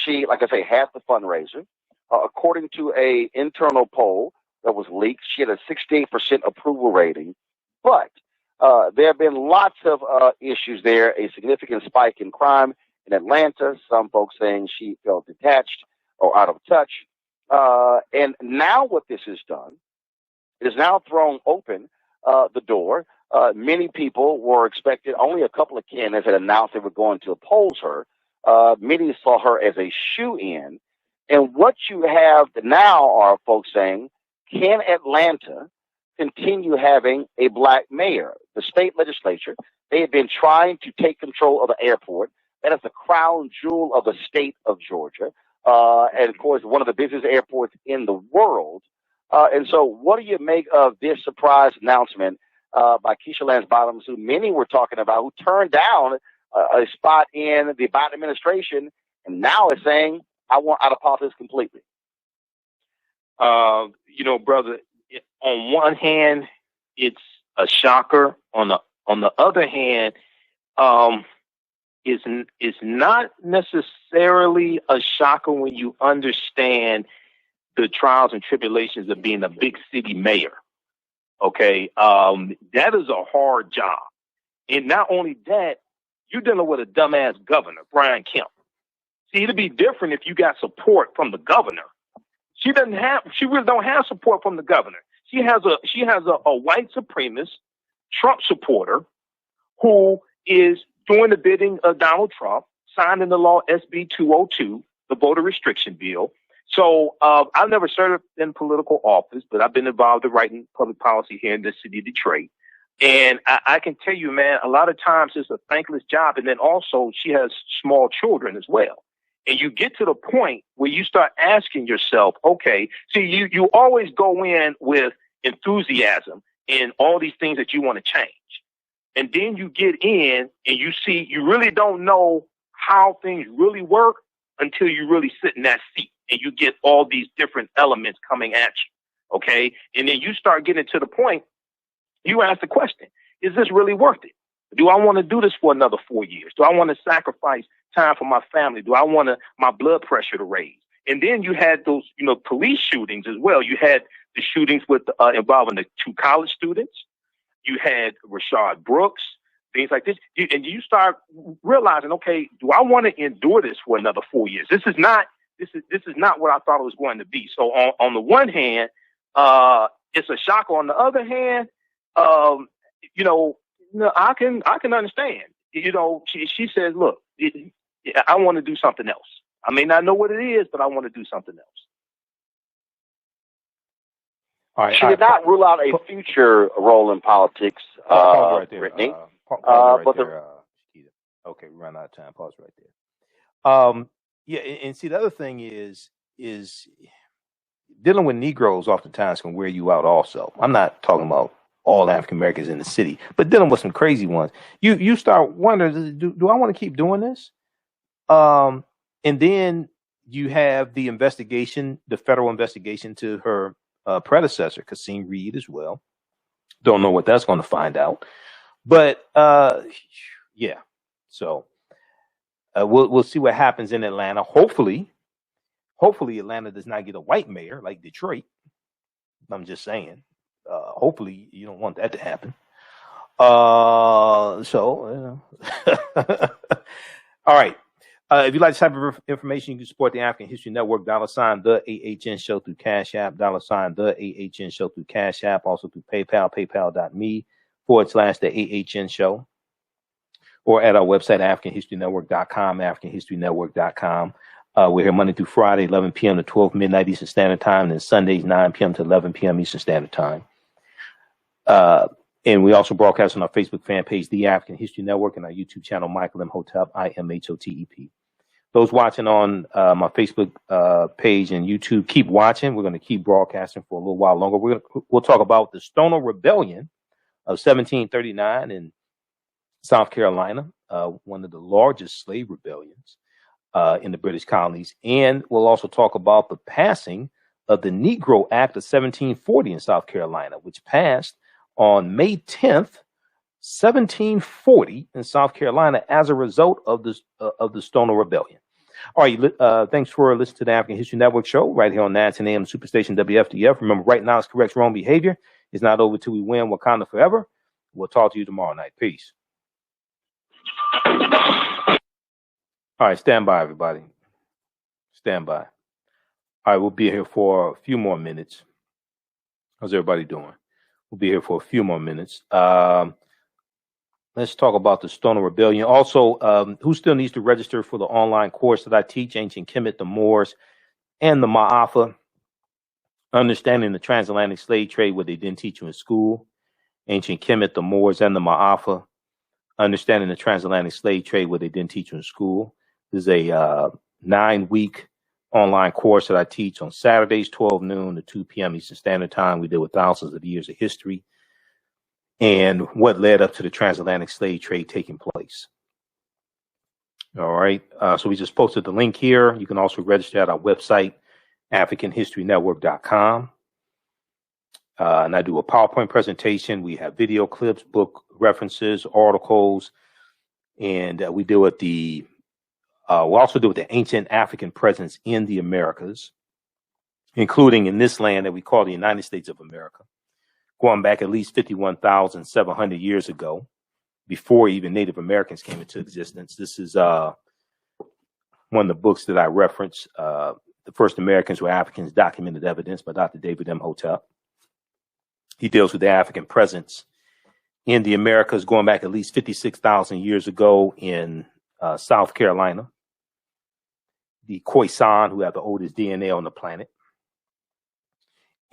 F: she, like I say, had the fundraiser. According to a internal poll that was leaked, she had a 68% approval rating. But there have been lots of issues there, a significant spike in crime in Atlanta, some folks saying she felt detached or out of touch. And now what this has done is now thrown open the door. Many people were expected, only a couple of candidates had announced they were going to oppose her. Many saw her as a shoe-in. And what you have now are folks saying, can Atlanta continue having a black mayor? The state legislature, they have been trying to take control of the airport. That is the crown jewel of the state of Georgia. And, of course, one of the busiest airports in the world. And so what do you make of this surprise announcement by Keisha Lance Bottoms, who many were talking about, who turned down a spot in the Biden administration and now is saying, I want out of politics completely?
A: Brother, on one hand, it's a shocker. On the other hand, is not necessarily a shocker when you understand the trials and tribulations of being a big city mayor. Okay, that is a hard job, and not only that, you're dealing with a dumbass governor, Brian Kemp. See, it'd be different if you got support from the governor. She really don't have support from the governor. She has a white supremacist Trump supporter who is doing the bidding of Donald Trump, signed into law SB 202, the voter restriction bill. So I've never served in political office, but I've been involved in writing public policy here in the city of Detroit. And I can tell you, man, a lot of times it's a thankless job. And then also she has small children as well. And you get to the point where you start asking yourself, okay, see, you always go in with enthusiasm and all these things that you want to change. And then you get in and you see, you really don't know how things really work until you really sit in that seat and you get all these different elements coming at you. Okay. And then you start getting to the point, you ask the question, is this really worth it? Do I want to do this for another 4 years? Do I want to sacrifice time for my family? Do I want my blood pressure to raise? And then you had those, police shootings as well. You had the shootings with involving the 2 college students. You had Rashad Brooks, things like this. And you start realizing, okay, do I want to endure this for another 4 years? This is not what I thought it was going to be. So on the one hand, it's a shocker. On the other hand, no, I can understand. You know, she says, look, I want to do something else. I may not know what it is, but I want to do something else. All right,
F: she did not rule out a future role in politics,
A: right there,
F: Brittany.
A: Okay, we run out of time. Pause right there. Yeah, and see, the other thing is dealing with Negroes oftentimes can wear you out also. I'm not talking about all African Americans in the city, but dealing with some crazy ones. You start wondering, do I want to keep doing this? And then you have the investigation, the federal investigation to her predecessor, Kasim Reed, as well. Don't know what that's going to find out. But yeah, so we'll see what happens in Atlanta. Hopefully Atlanta does not get a white mayor like Detroit. I'm just saying. Hopefully you don't want that to happen. All right. If you'd like this type of information, you can support the African History Network, $, the AHN Show through Cash App, $, the AHN Show through Cash App, also through PayPal, paypal.me /the AHN Show, or at our website, AfricanHistoryNetwork.com, AfricanHistoryNetwork.com. We're here Monday through Friday, 11 p.m. to 12 midnight Eastern Standard Time, and Sundays, 9 p.m. to 11 p.m. Eastern Standard Time. And we also broadcast on our Facebook fan page, The African History Network, and our YouTube channel, Michael Imhotep, IMHOTEP. Those watching on my Facebook page and YouTube, keep watching. We're going to keep broadcasting for a little while longer. We'll talk about the Stono Rebellion of 1739 in South Carolina, one of the largest slave rebellions in the British colonies. And we'll also talk about the passing of the Negro Act of 1740 in South Carolina, which passed on May 10th, 1740 in South Carolina as a result of the Stono Rebellion. All right, thanks for listening to the African History Network show right here on 910 AM Superstation WFDF. Remember, right now is correct wrong behavior. It's not over till we win Wakanda forever. We'll talk to you tomorrow night. Peace. All right, stand by, everybody. Stand by. All right, we'll be here for a few more minutes. How's everybody doing? We'll be here for a few more minutes. Let's talk about the Stono Rebellion. Also, who still needs to register for the online course that I teach, Ancient Kemet, the Moors, and the Maafa, Understanding the Transatlantic Slave Trade, what they didn't teach you in school. Ancient Kemet, the Moors, and the Maafa, Understanding the Transatlantic Slave Trade, what they didn't teach you in school. This is a 9-week online course that I teach on Saturdays, 12 noon to 2 p.m. Eastern Standard Time. We deal with thousands of years of history and what led up to the transatlantic slave trade taking place. All right. So we just posted the link here. You can also register at our website, AfricanHistoryNetwork.com. And I do a PowerPoint presentation. We have video clips, book references, articles, and we deal with we also deal with the ancient African presence in the Americas, including in this land that we call the United States of America, going back at least 51,700 years ago, before even Native Americans came into existence. This is one of the books that I reference. The First Americans Were Africans, Documented Evidence by Dr. David Imhotep. He deals with the African presence in the Americas going back at least 56,000 years ago in South Carolina. The Khoisan, who have the oldest DNA on the planet.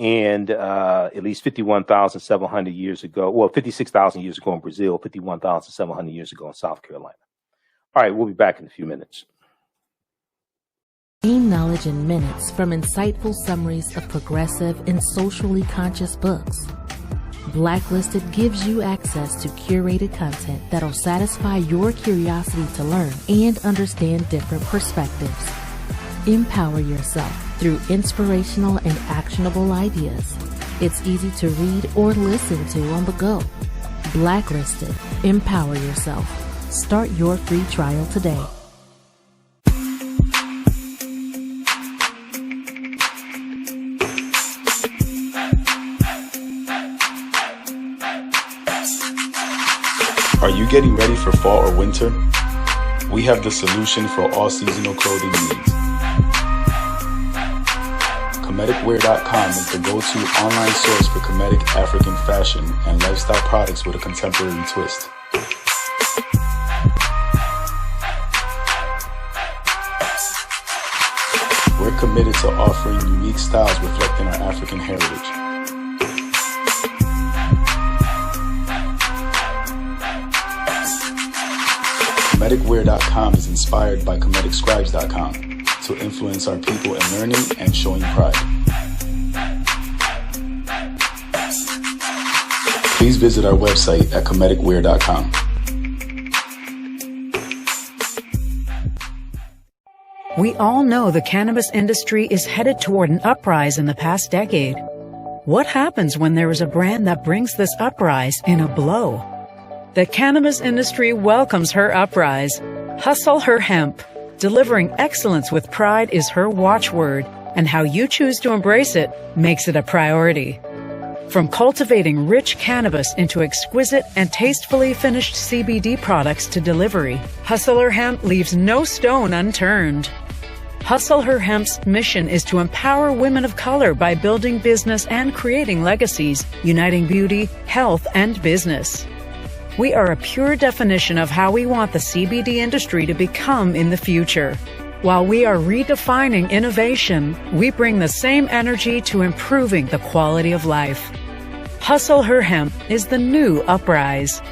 A: And at least 51,700 years ago, well, 56,000 years ago in Brazil, 51,700 years ago in South Carolina. All right, we'll be back in a few minutes.
H: Gain knowledge in minutes from insightful summaries of progressive and socially conscious books. Blacklisted gives you access to curated content that'll satisfy your curiosity to learn and understand different perspectives. Empower yourself through inspirational and actionable ideas. It's easy to read or listen to on the go. Blacklisted. Empower yourself. Start your free trial today.
I: Are you getting ready for fall or winter? We have the solution for all seasonal clothing needs. Kemeticwear.com is the go-to online source for Kemetic African fashion and lifestyle products with a contemporary twist. We're committed to offering unique styles reflecting our African heritage. Kemeticwear.com is inspired by KemeticScribes.com to influence our people in learning and showing pride. Please visit our website at Kemeticwear.com.
J: We all know the cannabis industry is headed toward an uprise in the past decade. What happens when there is a brand that brings this uprise in a blow? The cannabis industry welcomes her uprise. Hustle her hemp. Delivering excellence with pride is her watchword, and how you choose to embrace it makes it a priority. From cultivating rich cannabis into exquisite and tastefully finished CBD products to delivery, Hustle Her Hemp leaves no stone unturned. Hustle Her Hemp's mission is to empower women of color by building business and creating legacies, uniting beauty, health, and business. We are a pure definition of how we want the CBD industry to become in the future. While we are redefining innovation, we bring the same energy to improving the quality of life. Hustle Her Hemp is the new uprise.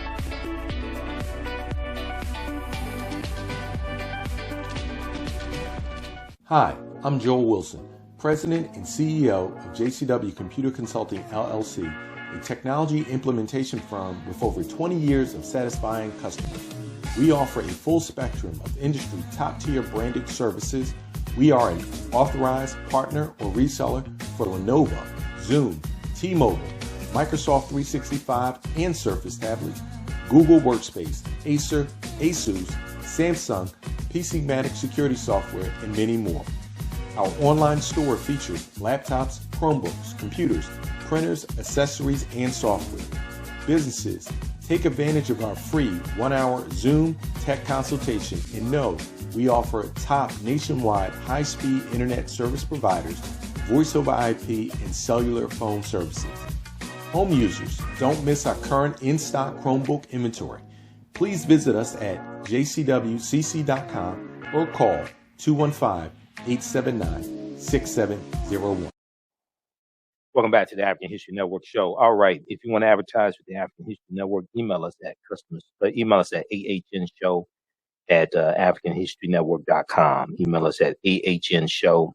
K: Hi, I'm Joel Wilson, President and CEO of JCW Computer Consulting LLC, a technology implementation firm with over 20 years of satisfying customers. We offer a full spectrum of industry top-tier branded services. We are an authorized partner or reseller for Lenovo, Zoom, T-Mobile, Microsoft 365 and Surface tablets, Google Workspace, Acer, Asus, Samsung, PCmatic security software, and many more. Our online store features laptops, Chromebooks, computers, printers, accessories, and software. Businesses, take advantage of our free 1-hour Zoom tech consultation and know we offer top nationwide high-speed internet service providers, voice over IP, and cellular phone services. Home users, don't miss our current in-stock Chromebook inventory. Please visit us at jcwcc.com or call 215-879-6701.
A: Welcome back to the African History Network show. All right, if you want to advertise with the African History Network, email us at AHNShow at AfricanHistoryNetwork.com. Email us at AHNShow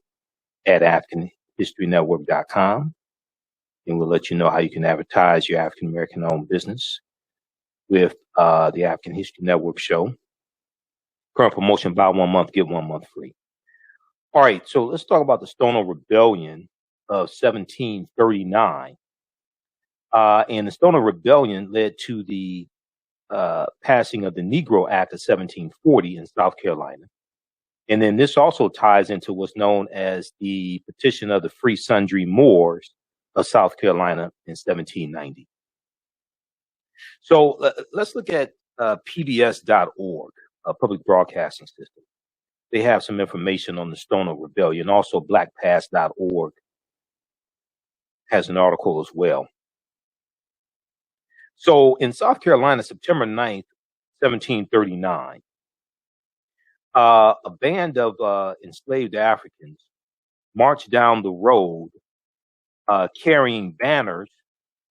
A: at AfricanHistoryNetwork.com. And we'll let you know how you can advertise your African American owned business with the African History Network show. Current promotion: buy 1 month, get 1 month free. All right, so let's talk about the Stono Rebellion of 1739. And the Stono Rebellion led to the passing of the Negro Act of 1740 in South Carolina. And then this also ties into what's known as the Petition of the Free Sundry Moors of South Carolina in 1790. So let's look at PBS.org, a public broadcasting system. They have some information on the Stono Rebellion. Also, blackpast.org has an article as well. So in South Carolina, September 9th, 1739, a band of enslaved Africans marched down the road carrying banners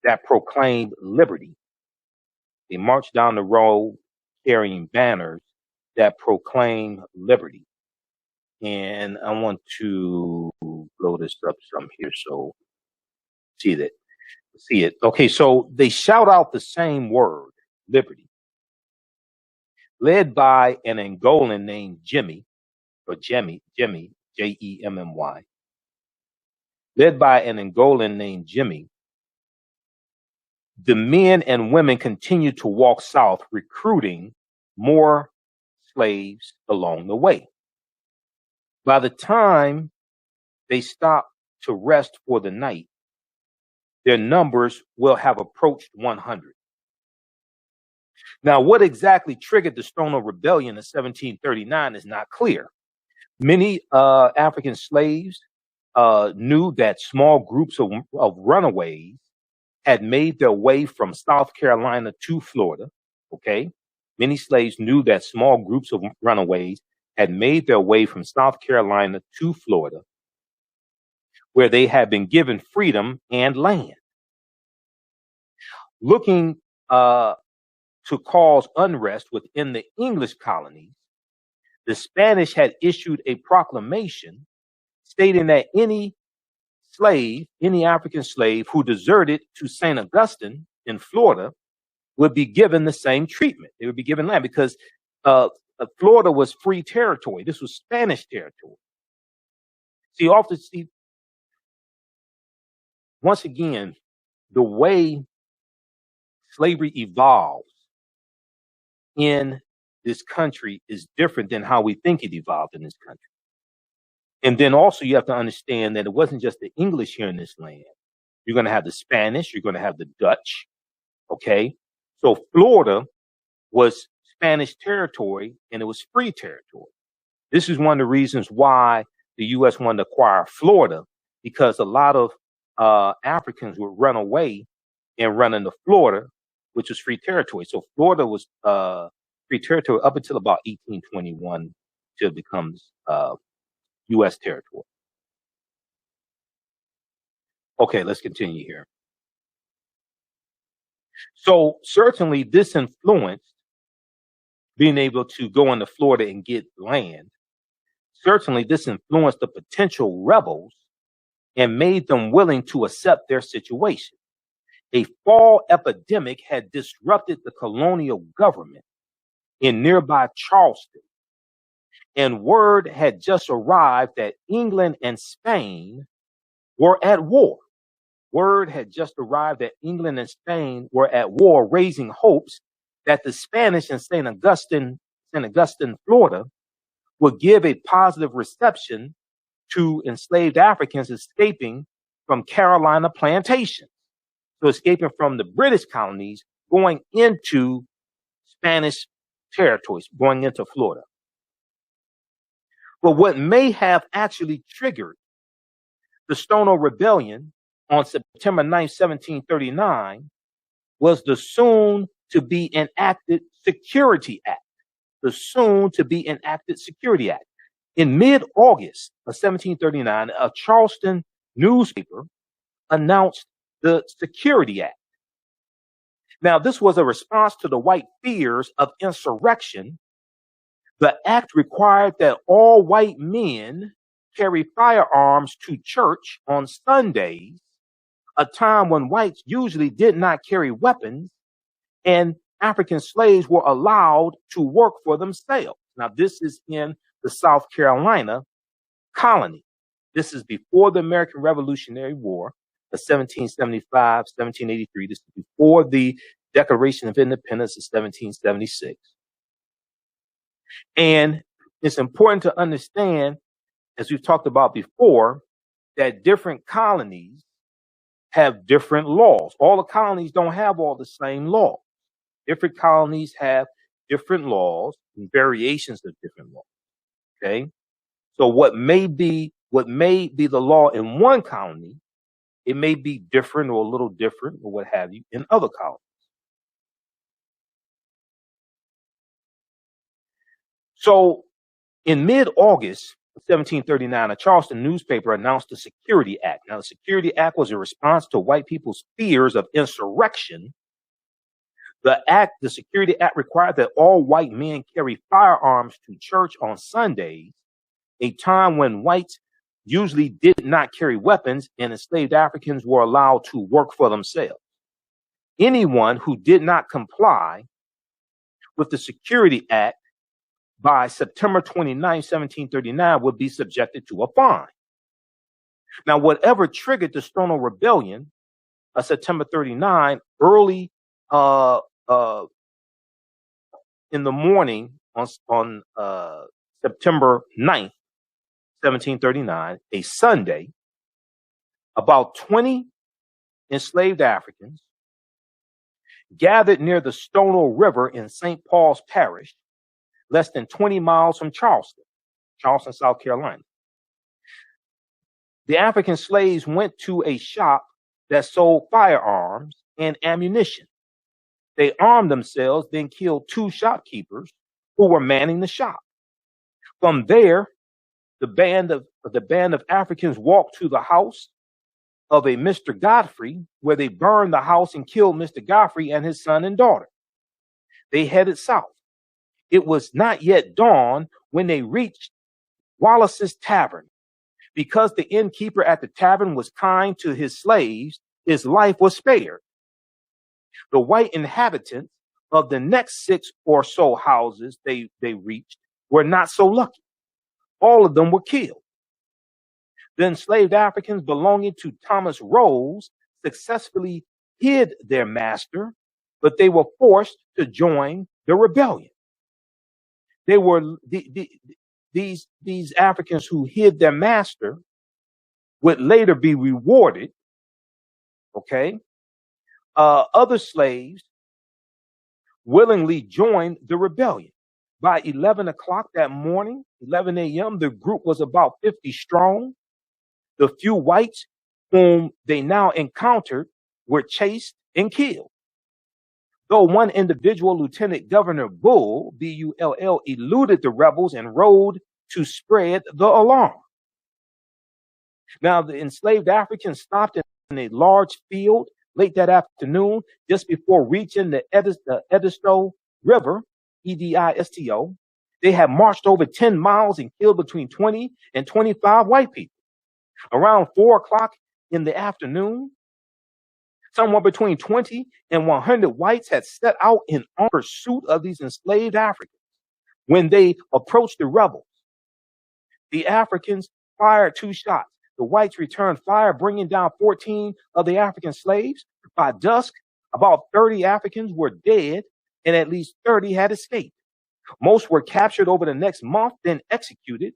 A: that proclaimed liberty. They marched down the road carrying banners that proclaim liberty. And I want to blow this up some here so see it. Okay, so they shout out the same word, liberty, led by an Angolan named Jemmy, Jemmy, led by an Angolan named Jemmy. The men and women continued to walk south, recruiting more slaves along the way. By the time they stopped to rest for the night, their numbers will have approached 100. Now, what exactly triggered the Stono Rebellion in 1739 is not clear. Many African slaves knew that small groups of runaways had made their way from South Carolina to Florida. Okay. Many slaves knew that small groups of runaways had made their way from South Carolina to Florida, where they had been given freedom and land. Looking to cause unrest within the English colonies, the Spanish had issued a proclamation stating that any African slave who deserted to St. Augustine in Florida would be given the same treatment. They would be given land because Florida was free territory. This was Spanish territory. So you often see, once again, the way slavery evolves in this country is different than how we think it evolved in this country. And then also you have to understand that it wasn't just the English here in this land. You're going to have the Spanish, you're going to have the Dutch, okay? So Florida was Spanish territory and it was free territory. This is one of the reasons why the U.S. wanted to acquire Florida, because a lot of Africans would run away and run into Florida, which was free territory. So Florida was free territory up until about 1821 till it becomes U.S. territory. Okay, let's continue here. So certainly this influenced being able to go into Florida and get land. Certainly this influenced the potential rebels and made them willing to accept their situation. A fall epidemic had disrupted the colonial government in nearby Charleston, and word had just arrived that England and Spain were at war. Word had just arrived that England and Spain were at war, raising hopes that the Spanish in St. Augustine, Florida, would give a positive reception to enslaved Africans escaping from Carolina plantations. So escaping from the British colonies, going into Spanish territories, going into Florida. But what may have actually triggered the Stono Rebellion on September 9, 1739, was the soon-to-be enacted Security Act. The soon-to-be enacted Security Act. In mid-August of 1739, a Charleston newspaper announced the Security Act. Now, this was a response to the white fears of insurrection. The act required that all white men carry firearms to church on Sundays, a time when whites usually did not carry weapons, and African slaves were allowed to work for themselves. Now, this is in the South Carolina colony. This is before the American Revolutionary War of 1775, 1783. This is before the Declaration of Independence of 1776. And it's important to understand, as we've talked about before, that different colonies have different laws. All the colonies don't have all the same laws. Different colonies have different laws and variations of different laws. Okay. So what may be the law in one colony, it may be different or a little different or what have you in other colonies. So in mid-August of 1739, a Charleston newspaper announced the Security Act. Now, the Security Act was a response to white people's fears of insurrection. The Security Act required that all white men carry firearms to church on Sundays, a time when whites usually did not carry weapons and enslaved Africans were allowed to work for themselves. Anyone who did not comply with the Security Act by September 29, 1739 would be subjected to a fine. Now, whatever triggered the Stono Rebellion of September 39, early in the morning on September 9th, 1739, a Sunday, about 20 enslaved Africans gathered near the Stono River in St. Paul's Parish, less than 20 miles from Charleston, South Carolina.
B: the African slaves went to a shop that sold firearms and ammunition. They armed themselves, then killed 2 shopkeepers who were manning the shop. From there, the band of Africans walked to the house of a Mr. Godfrey, where they burned the house and killed Mr. Godfrey and his son and daughter. They headed south. It was not yet dawn when they reached Wallace's Tavern. Because the innkeeper at the tavern was kind to his slaves, his life was spared. The white inhabitants of the next 6 or so houses they reached were not so lucky. All of them were killed. The enslaved Africans belonging to Thomas Rose successfully hid their master, but they were forced to join the rebellion. They were these Africans who hid their master would later be rewarded. Okay. Other slaves willingly joined the rebellion. By 11 o'clock that morning, 11 a.m., the group was about 50 strong. The few whites whom they now encountered were chased and killed. Though one individual, Lieutenant Governor Bull, B-U-L-L, eluded the rebels and rode to spread the alarm. Now, the enslaved Africans stopped in a large field late that afternoon, just before reaching the Edisto River, E-D-I-S-T-O. They had marched over 10 miles and killed between 20 and 25 white people. Around 4 o'clock in the afternoon, somewhere between 20 and 100 whites had set out in pursuit of these enslaved Africans. When they approached the rebels, the Africans fired 2 shots. The whites returned fire, bringing down 14 of the African slaves. By dusk, about 30 Africans were dead, and at least 30 had escaped. Most were captured over the next month, then executed.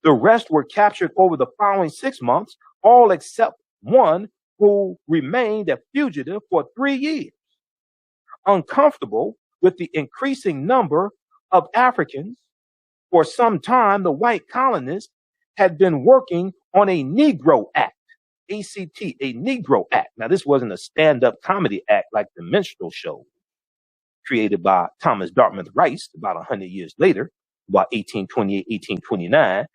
B: The rest were captured over the following 6 months, all except one who remained a fugitive for 3 years. Uncomfortable with the increasing number of Africans, for some time, the white colonists had been working on a Negro Act, A-C-T, a Negro Act. Now, this wasn't a stand-up comedy act like the minstrel show created by Thomas Dartmouth Rice about 100 years later, about 1828, 1829.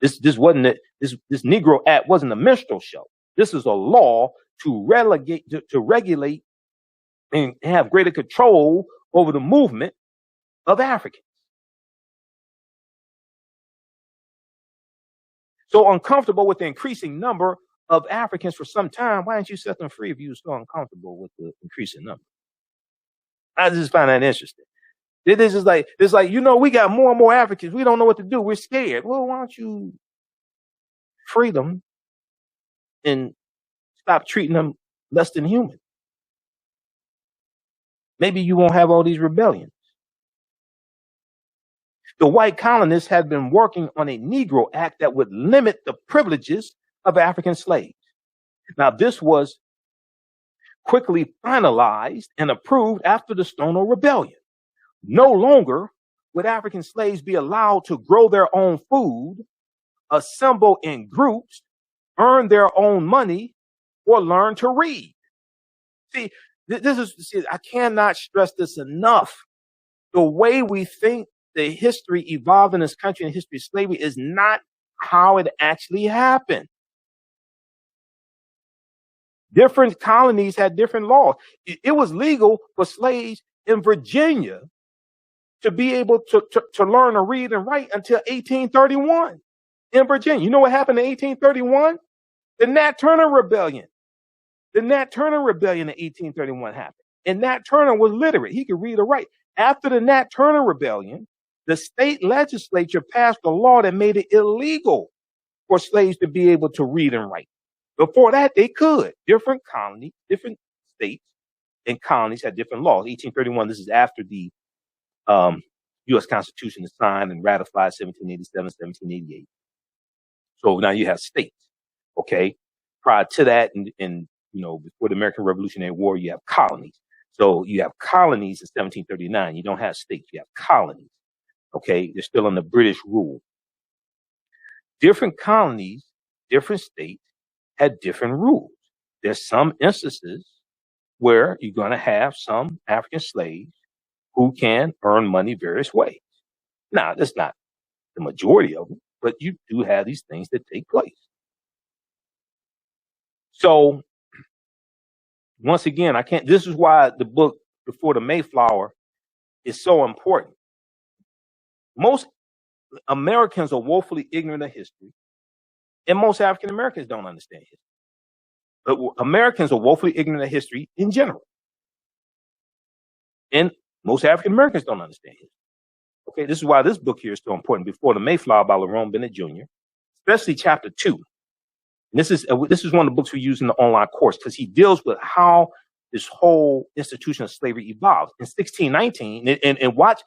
B: This wasn't this Negro Act wasn't a minstrel show. This is a law to regulate and have greater control over the movement of Africans. So uncomfortable with the increasing number of Africans for some time, why didn't you set them free if you were so uncomfortable with the increasing number? I just find that interesting. This is like, we got more and more Africans. We don't know what to do. We're scared. Well, why don't you free them and stop treating them less than human? Maybe you won't have all these rebellions. The white colonists had been working on a Negro Act that would limit the privileges of African slaves. Now, this was quickly finalized and approved after the Stono Rebellion. No longer would African slaves be allowed to grow their own food, assemble in groups, earn their own money, or learn to read. See, I cannot stress this enough. The way we think the history evolved in this country and the history of slavery is not how it actually happened. Different colonies had different laws. It was legal for slaves in Virginia to be able to learn to read and write until 1831 in Virginia. You know what happened in 1831? The Nat Turner Rebellion. The Nat Turner Rebellion in 1831 happened. And Nat Turner was literate. He could read or write. After the Nat Turner Rebellion, the state legislature passed a law that made it illegal for slaves to be able to read and write. Before that, they could. Different colonies, different states and colonies had different laws. 1831, this is after the U.S. Constitution is signed and ratified 1787, 1788. So now you have states, okay? Prior to that, and before the American Revolutionary War, you have colonies. So you have colonies in 1739. You don't have states. You have colonies, okay? They're still under British rule. Different colonies
A: different states had different rules. There's some instances where you're going to have some African slaves who can earn money various ways. Now, that's not the majority of them, but you do have these things that take place. So, once again, this is why the book Before the Mayflower is so important. Most Americans are woefully ignorant of history, and most African Americans don't understand history. But Americans are woefully ignorant of history in general. And most African Americans don't understand history. Okay, this is why this book here is so important. Before the Mayflower by Lerone Bennett Jr., especially chapter 2. And this is one of the books we use in the online course because he deals with how this whole institution of slavery evolved. In 1619, and watch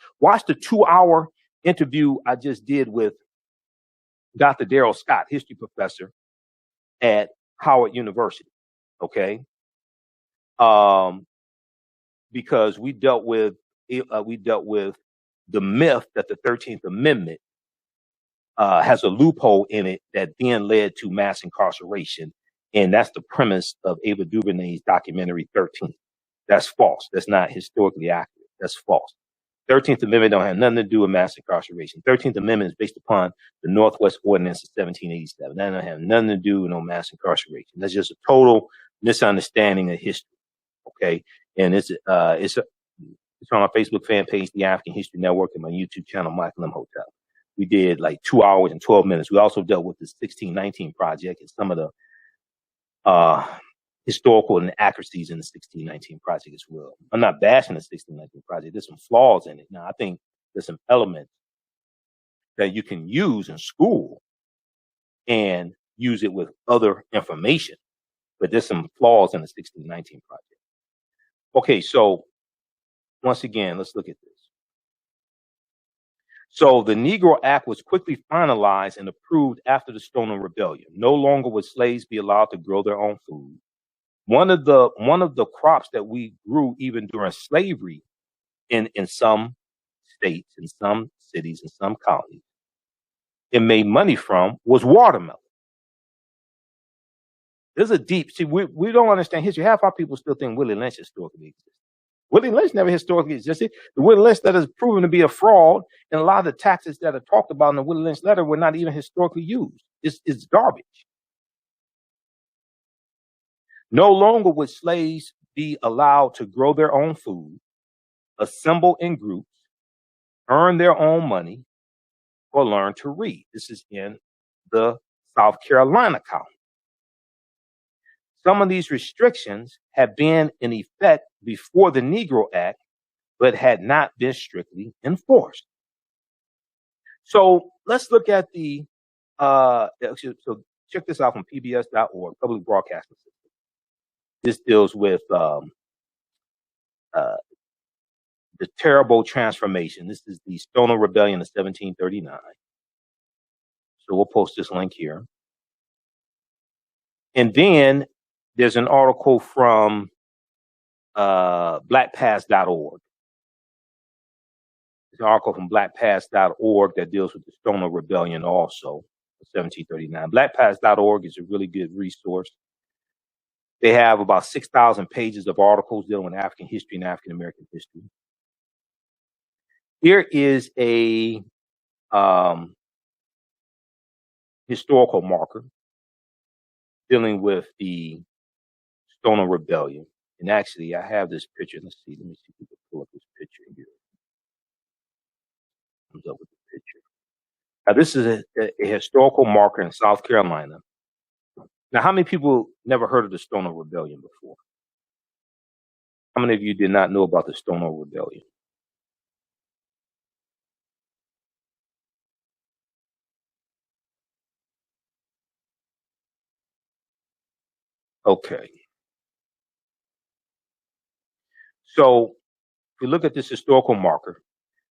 A: the 2-hour interview I just did with Dr. Darrell Scott, history professor at Howard University. Okay, because we dealt with the myth that the 13th Amendment has a loophole in it that then led to mass incarceration. And that's the premise of Ava DuVernay's documentary 13. That's false. That's not historically accurate. That's false. 13th Amendment don't have nothing to do with mass incarceration. 13th Amendment is based upon the Northwest Ordinance of 1787. That don't have nothing to do with no mass incarceration. That's just a total misunderstanding of history. Okay. And it's on our Facebook fan page, The African History Network, and my YouTube channel, Michael Imhotep. We did like 2 hours and 12 minutes. We also dealt with the 1619 project and some of the historical inaccuracies in the 1619 project as well. I'm not bashing the 1619 project. There's some flaws in it. Now, I think there's some elements that you can use in school and use it with other information, but there's some flaws in the 1619 project. Okay, so once again, let's look at this. So the Negro Act was quickly finalized and approved after the Stono Rebellion. No longer would slaves be allowed to grow their own food. One of the crops that we grew even during slavery in some states, in some cities, in some colonies, and made money from was watermelon. There's a deep, see, we don't understand history. Half our people still think Willie Lynch historically existed. Willie Lynch never historically existed. The Willie Lynch letter is proven to be a fraud, and a lot of the taxes that are talked about in the Willie Lynch letter were not even historically used. It's garbage. No longer would slaves be allowed to grow their own food, assemble in groups, earn their own money, or learn to read. This is in the South Carolina colony. Some of these restrictions had been in effect before the Negro Act, but had not been strictly enforced. So let's look at so check this out from pbs.org, Public Broadcasting System. This deals with the terrible transformation. This is the Stono Rebellion of 1739. So we'll post this link here. And then there's an article from blackpast.org. There's an article from blackpast.org that deals with the Stono Rebellion also, 1739. Blackpast.org is a really good resource. They have about 6,000 pages of articles dealing with African history and African American history. Here is a historical marker dealing with the Stono Rebellion. And actually, I have this picture. Let me see if we can pull up this picture here. Comes up with the picture. Now, this is a historical marker in South Carolina. Now, how many people never heard of the Stono Rebellion before? How many of you did not know about the Stono Rebellion? Okay. So, if we look at this historical marker,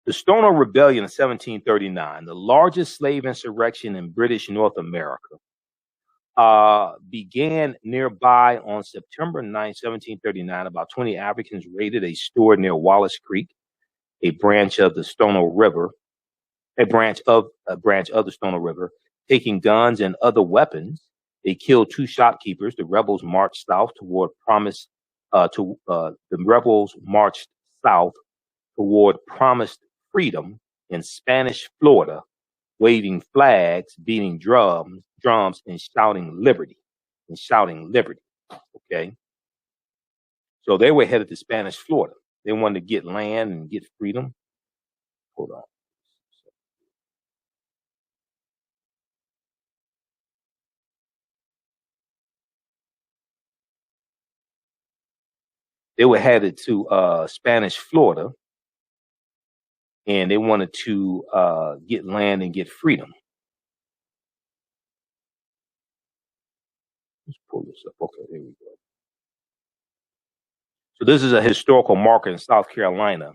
A: the Stono Rebellion of 1739, the largest slave insurrection in British North America, began nearby on September 9, 1739. About 20 Africans raided a store near Wallace Creek, a branch of the Stono River, a branch of the Stono River, taking guns and other weapons They killed 2 shopkeepers. The rebels marched south toward promised freedom in Spanish Florida, waving flags, beating drums, and shouting liberty. Okay. So they were headed to Spanish Florida. They wanted to get land and get freedom. Hold on. They were headed to Spanish Florida, and they wanted to get land and get freedom. Let's pull this up. Okay, there we go. So this is a historical marker in South Carolina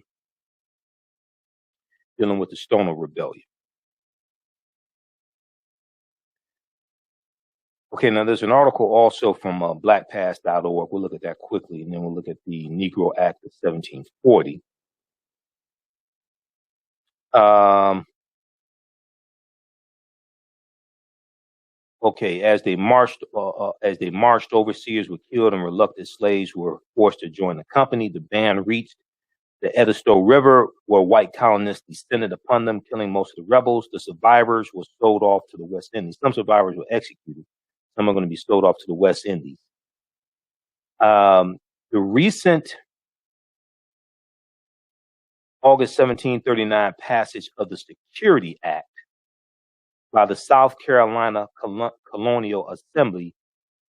A: dealing with the Stono Rebellion. Okay, now there's an article also from blackpast.org. We'll look at that quickly, and then we'll look at the Negro Act of 1740. Okay, as they marched, overseers were killed and reluctant slaves were forced to join the company. The band reached the Edisto River, where white colonists descended upon them, killing most of the rebels. The survivors were sold off to the West Indies. Some survivors were executed. Some are going to be sold off to the West Indies. The recent August 1739 passage of the Security Act by the South Carolina Colonial Assembly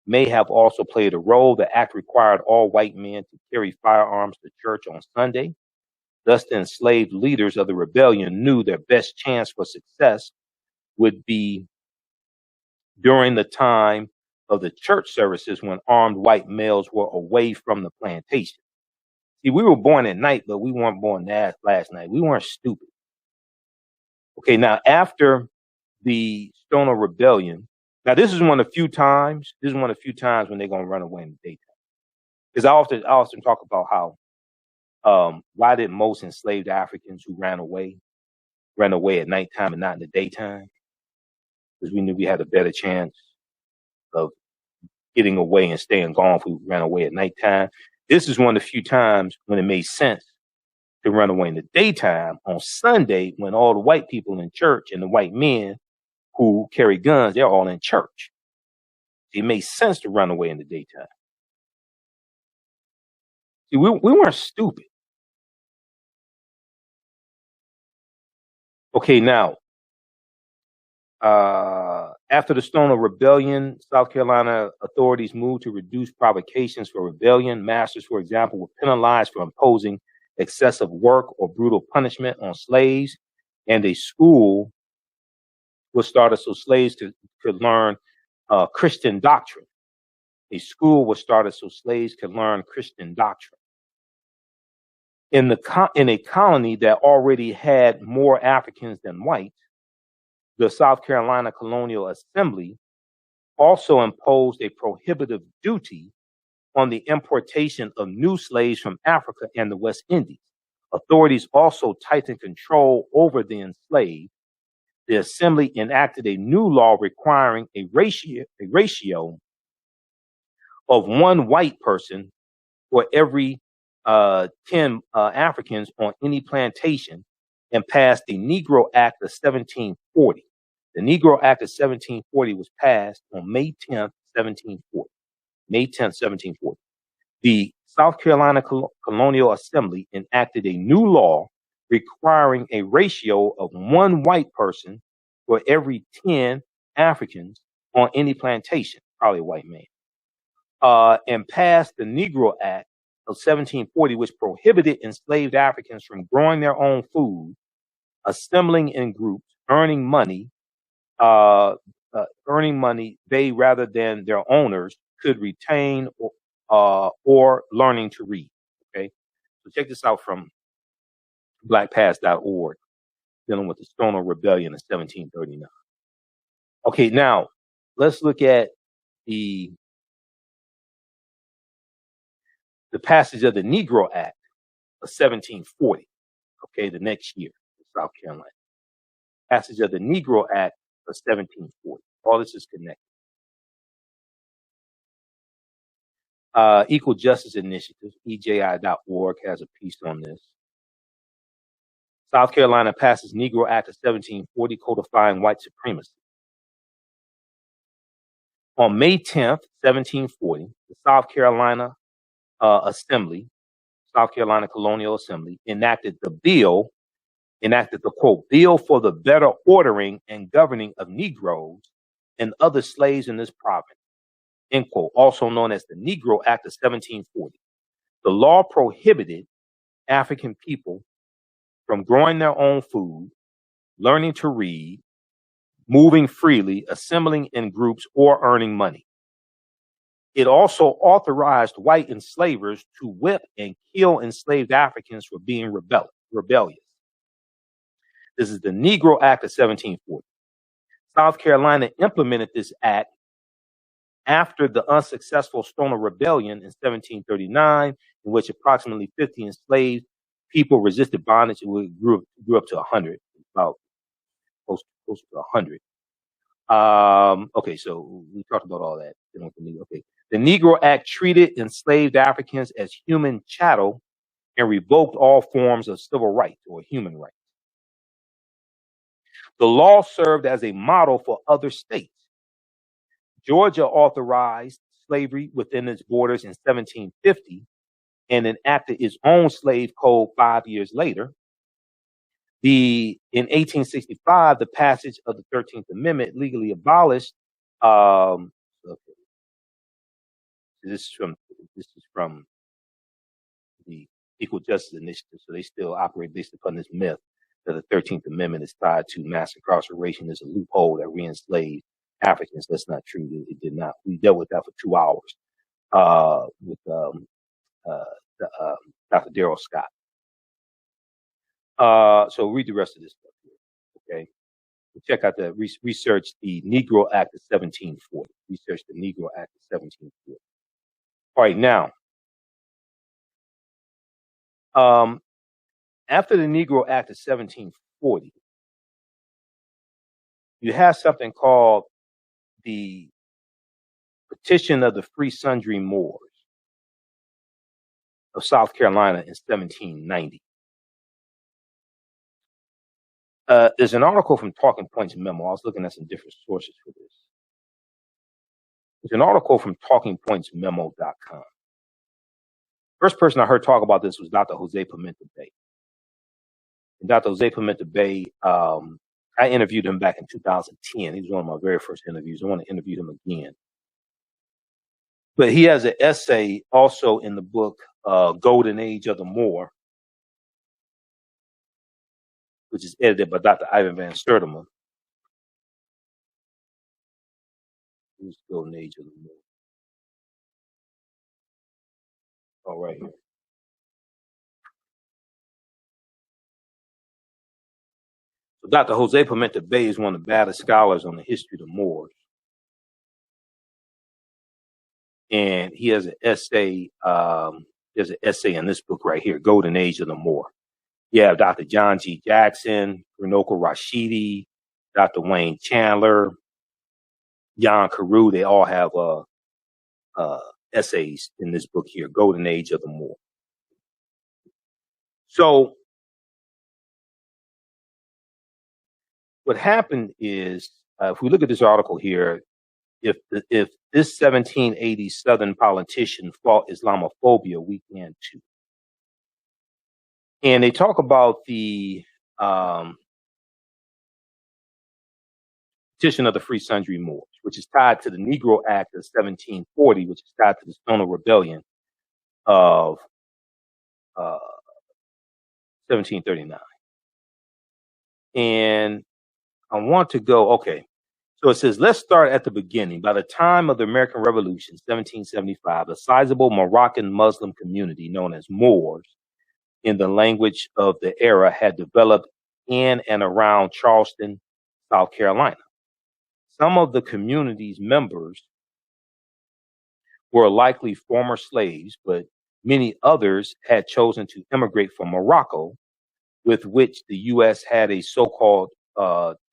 A: may have also played a role. The act required all white men to carry firearms to church on Sunday. Thus, the enslaved leaders of the rebellion knew their best chance for success would be during the time of the church services when armed white males were away from the plantation. See, we were born at night, but we weren't born last night. We weren't stupid. Okay, now after the Stono Rebellion, now this is one of the few times when they're going to run away in the daytime. Because I often talk about how why did most enslaved Africans who ran away at nighttime and not in the daytime? Because we knew we had a better chance of getting away and staying gone if we ran away at nighttime. This is one of the few times when it made sense to run away in the daytime on Sunday when all the white people in church and the white men who carry guns, they're all in church. It made sense to run away in the daytime. See, we weren't stupid. Okay, now, after the Stono Rebellion, South Carolina authorities moved to reduce provocations for rebellion. Masters, for example, were penalized for imposing excessive work or brutal punishment on slaves, and a school was started so slaves could learn Christian doctrine. A school was started so slaves could learn Christian doctrine. In a colony that already had more Africans than whites, the South Carolina Colonial Assembly also imposed a prohibitive duty on the importation of new slaves from Africa and the West Indies. Authorities also tightened control over the enslaved. The Assembly enacted a new law requiring a ratio of 1 white person for every 10 Africans on any plantation, and passed the Negro Act of 1740. The Negro Act of 1740 was passed on May 10th, 1740. May 10th, 1740. The South Carolina Colonial Assembly enacted a new law requiring a ratio of 1 white person for every 10 Africans on any plantation, probably a white man, and passed the Negro Act of 1740, which prohibited enslaved Africans from growing their own food, assembling in groups, earning money, they rather than their owners could retain or learning to read. Okay, so check this out from blackpast.org, dealing with the Stono Rebellion in 1739. Okay, now let's look at the passage of the Negro Act of 1740. Okay, the next year in South Carolina. Passage of the Negro Act of 1740. All this is connected. Equal Justice Initiative, EJI.org, has a piece on this. South Carolina passes Negro Act of 1740 codifying white supremacy. On May 10th, 1740, the South Carolina Assembly, South Carolina Colonial Assembly, enacted the quote, bill for the better ordering and governing of Negroes and other slaves in this province, end quote, also known as the Negro Act of 1740. The law prohibited African people from growing their own food, learning to read, moving freely, assembling in groups, or earning money. It also authorized white enslavers to whip and kill enslaved Africans for being rebellious. This is the Negro Act of 1740. South Carolina implemented this act after the unsuccessful Stono Rebellion in 1739, in which approximately 50 enslaved people resisted bondage. It grew up to 100, about close to 100. Okay, so we talked about all that. Okay. The Negro Act treated enslaved Africans as human chattel and revoked all forms of civil rights or human rights. The law served as a model for other states. Georgia authorized slavery within its borders in 1750 and enacted its own slave code 5 years later. In 1865, the passage of the 13th Amendment legally abolished. This is from the Equal Justice Initiative, so they still operate based upon this myth that the 13th Amendment is tied to mass incarceration as a loophole that re-enslaved Africans. That's not true. It did not. We dealt with that for 2 hours with Dr. Darrell Scott. So read the rest of this stuff here, okay? Check out the research the Negro Act of 1740. Research the Negro Act of 1740. All right, now, after the Negro Act of 1740, you have something called the Petition of the Free Sundry Moors of South Carolina in 1790. There's an article from Talking Points Memo. I was looking at some different sources for this. There's an article from TalkingPointsMemo.com. First person I heard talk about this was Dr. Jose Pimenta Bay. And Dr. Jose Pimenta Bay, I interviewed him back in 2010. He was one of my very first interviews. I want to interview him again. But he has an essay also in the book, Golden Age of the Moor, which is edited by Dr. Ivan Van Sertima. Who's Golden Age of the Moor? All right. So Dr. Jose Pimenta Bay is one of the baddest scholars on the history of the Moors. And he has an essay, there's an essay in this book right here, Golden Age of the Moor. You have Dr. John G. Jackson, Runoko Rashidi, Dr. Wayne Chandler, Jan Carew. They all have essays in this book here, Golden Age of the Moor. So what happened is, if we look at this article here, if this 1780 Southern politician fought Islamophobia, we can too. And they talk about the Petition of the Free Sundry Moors, which is tied to the Negro Act of 1740, which is tied to the Stono Rebellion of 1739. And I want to go, okay. So it says, let's start at the beginning. By the time of the American Revolution, 1775, a sizable Moroccan Muslim community known as Moors, in the language of the era, had developed in and around Charleston, South Carolina. Some of the community's members were likely former slaves, but many others had chosen to immigrate from Morocco, with which the U.S. had a so-called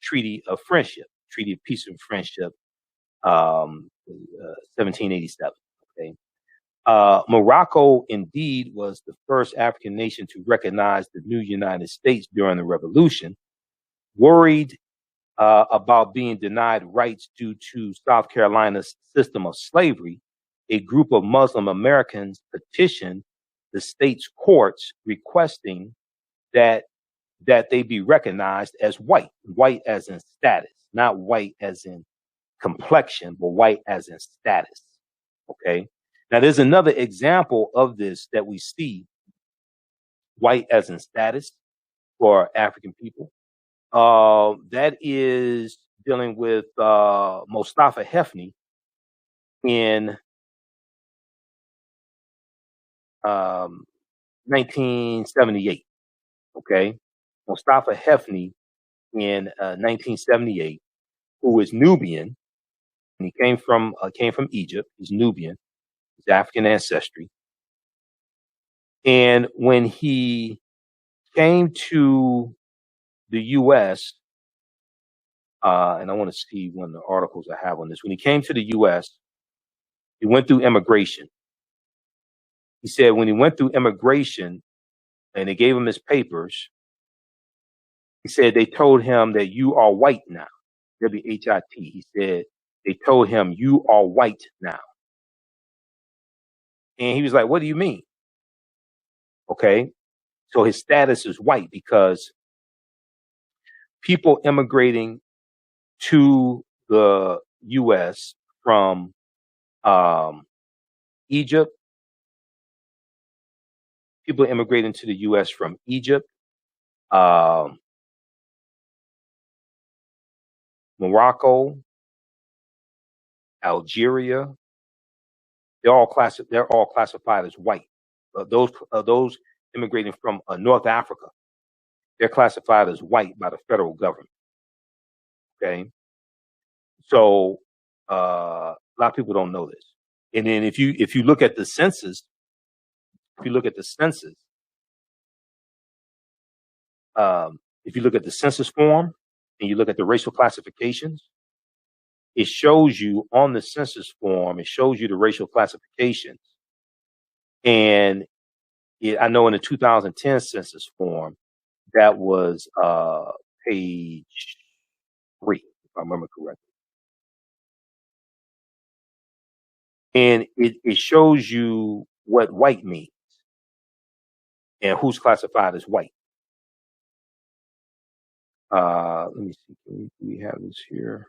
A: Treaty of Friendship, Treaty of Peace and Friendship, 1787. Okay, Morocco indeed was the first African nation to recognize the new United States during the revolution. Worried about being denied rights due to South Carolina's system of slavery, a group of Muslim Americans petitioned the state's courts requesting that they be recognized as white as in status, not white as in complexion, but white as in status. Okay. Now there's another example of this that we see, white as in status for African people. That is dealing with Mustafa Hefny in 1978. Okay, Mustafa Hefny in 1978, who is Nubian, and he came from Egypt. He's Nubian, he's African ancestry, and when he came to the U.S. And I want to see one of the articles I have on this. When he came to the U.S., he went through immigration. He said when he went through immigration and they gave him his papers, he said they told him that you are white now, W-H-I-T. He said they told him you are white now. And he was like, what do you mean? Okay, so his status is white because people immigrating to the U.S. from Egypt, people immigrating to the U.S. from Egypt, Morocco, Algeria, they're all classified as white. Those immigrating from North Africa, they're classified as white by the federal government. Okay, so a lot of people don't know this. And then if you look at the census, if you look at the census form and you look at the racial classifications, it shows you on the census form, it shows you the racial classifications. And I know in the 2010 census form, that was page 3, if I remember correctly. And it shows you what white means and who's classified as white. Let me see. Do we have this here?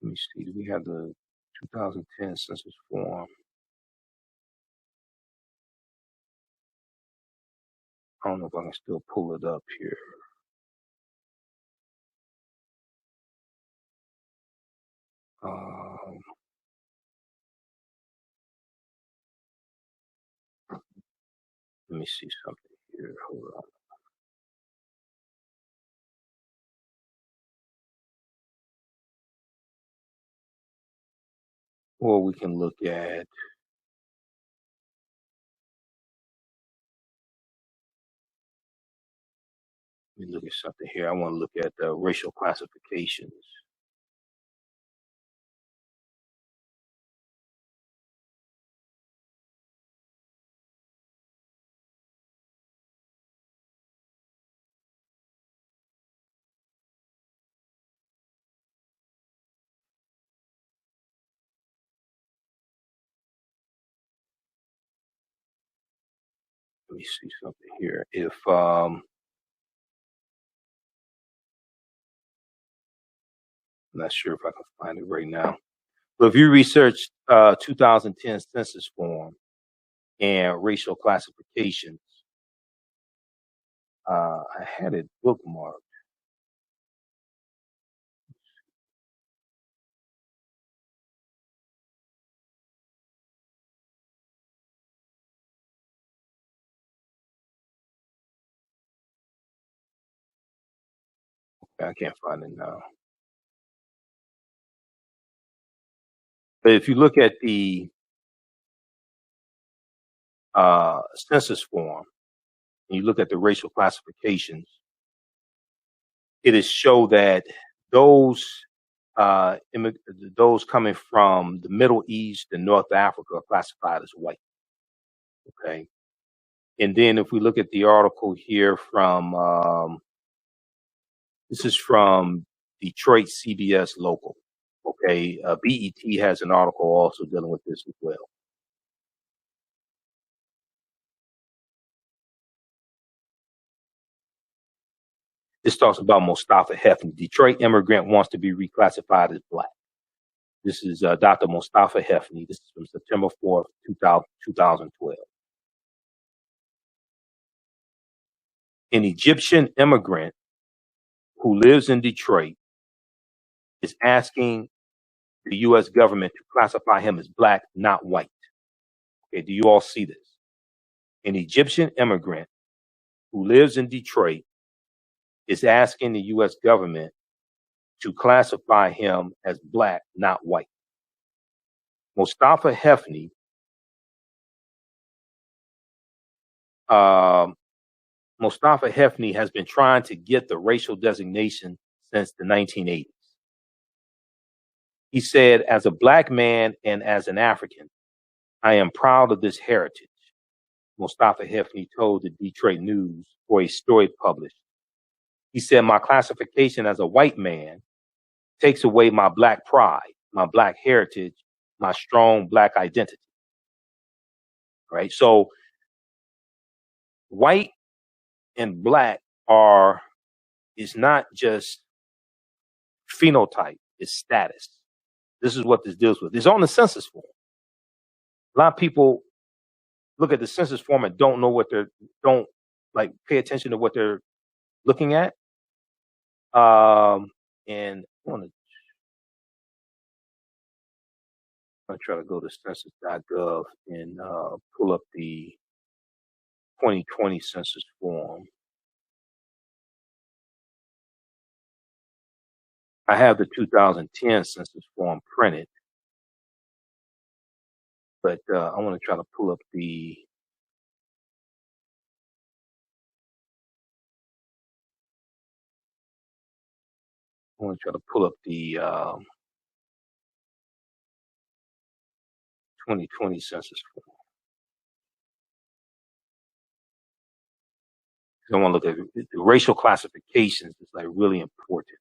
A: Let me see. Do we have the 2010 census form? I don't know if I can still pull it up here. Let me see something here. Hold on. Or we can look at, let me look at something here. I want to look at the racial classifications. Let me see something here. If I'm not sure if I can find it right now. But if you research 2010 census form and racial classifications, I had it bookmarked. I can't find it now. But if you look at the census form, and you look at the racial classifications, it is show that those those coming from the Middle East and North Africa are classified as white. Okay. And then if we look at the article here from, this is from Detroit CBS Local. Okay. BET has an article also dealing with this as well. This talks about Mustafa Hefny. Detroit immigrant wants to be reclassified as black. This is Dr. Mustafa Hefny. This is from September 4th, 2012. An Egyptian immigrant who lives in Detroit is asking the U.S. government to classify him as black, not white. Okay, do you all see this? An Egyptian immigrant who lives in Detroit is asking the U.S. government to classify him as black, not white. Mustafa Hefny has been trying to get the racial designation since the 1980s. He said, as a black man and as an African, I am proud of this heritage, Mustafa Hefny told the Detroit News for a story published. He said, my classification as a white man takes away my black pride, my black heritage, my strong black identity. Right? So white and black is not just phenotype, it's status. This is what this deals with. It's on the census form. A lot of people look at the census form and don't know don't pay attention to what they're looking at. And I'm gonna try to go to census.gov and pull up the 2020 census form. I have the 2010 census form printed, but I want to try to pull up the I want to try to pull up the 2020 census form. I want to look at the racial classifications. It's like really important.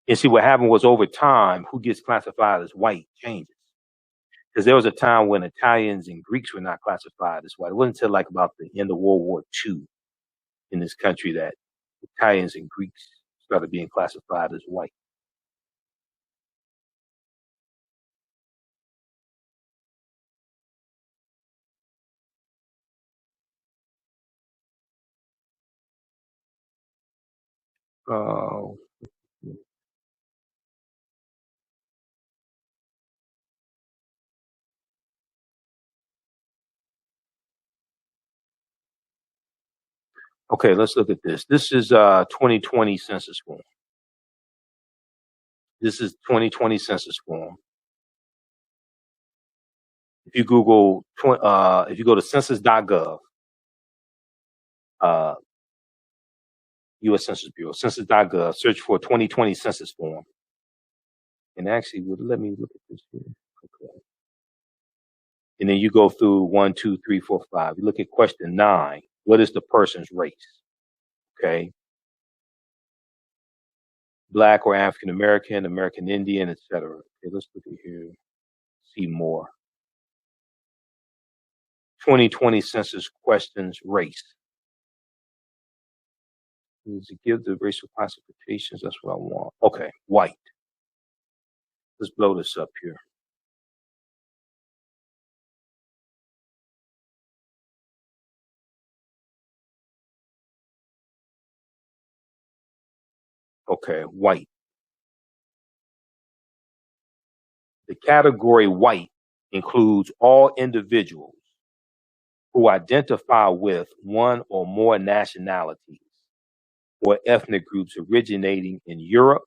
A: And see, what happened was over time, who gets classified as white changes. Because there was a time when Italians and Greeks were not classified as white. It wasn't until like about the end of World War II in this country that Italians and Greeks started being classified as white. Okay, let's look at this. This is 2020 census form. This is 2020 census form. If you Google, if you go to census.gov, U.S. Census Bureau, census.gov, search for 2020 census form. And actually, let me look at this here. Okay. And then you go through 1, 2, 3, 4, 5. You look at question 9. What is the person's race? Okay. Black or African American, American Indian, etc. Okay, let's look at here. See more. 2020 census questions race. To give the racial classifications, that's what I want. Okay, white. Let's blow this up here. Okay, white. The category white includes all individuals who identify with one or more nationalities or ethnic groups originating in Europe,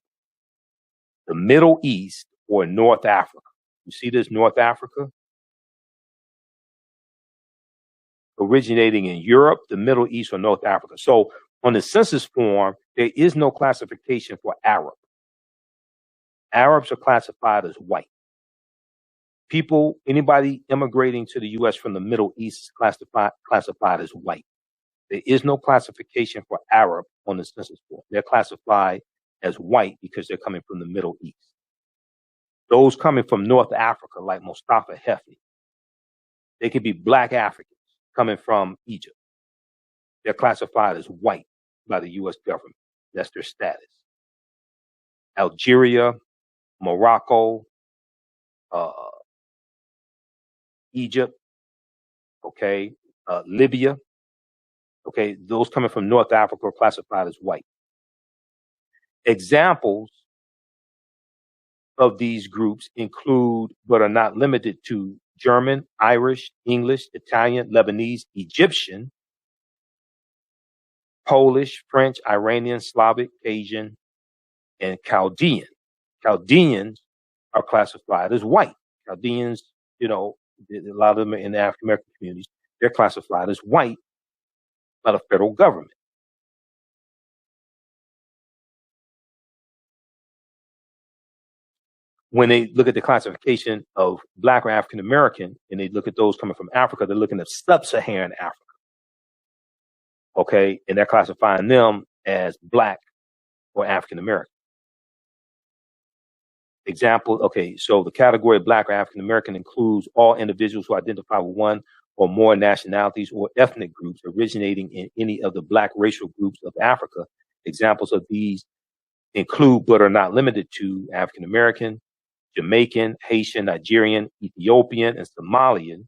A: the Middle East, or North Africa. You see this, North Africa? Originating in Europe, the Middle East, or North Africa. So On the census form, there is no classification for Arab. Arabs are classified as white. People, anybody immigrating to the U.S. from the Middle East is classified as white. There is no classification for Arab on the census form. They're classified as white because they're coming from the Middle East. Those coming from North Africa, like Mustafa Hefni, they could be black Africans coming from Egypt. They're classified as white by the U.S. government. That's their status. Algeria, Morocco, Egypt, okay, Libya, okay, those coming from North Africa are classified as white. Examples of these groups include, but are not limited to, German, Irish, English, Italian, Lebanese, Egyptian, Polish, French, Iranian, Slavic, Asian, and Chaldean. Chaldeans are classified as white. Chaldeans, you know, a lot of them are in the African American communities. They're classified as white by the federal government. When they look at the classification of black or African American, and they look at those coming from Africa, they're looking at sub-Saharan Africa. Okay, and they're classifying them as black or African American. Example, okay, so the category of black or African American includes all individuals who identify with one or more nationalities or ethnic groups originating in any of the black racial groups of Africa. Examples of these include, but are not limited to, African American, Jamaican, Haitian, Nigerian, Ethiopian, and Somalian.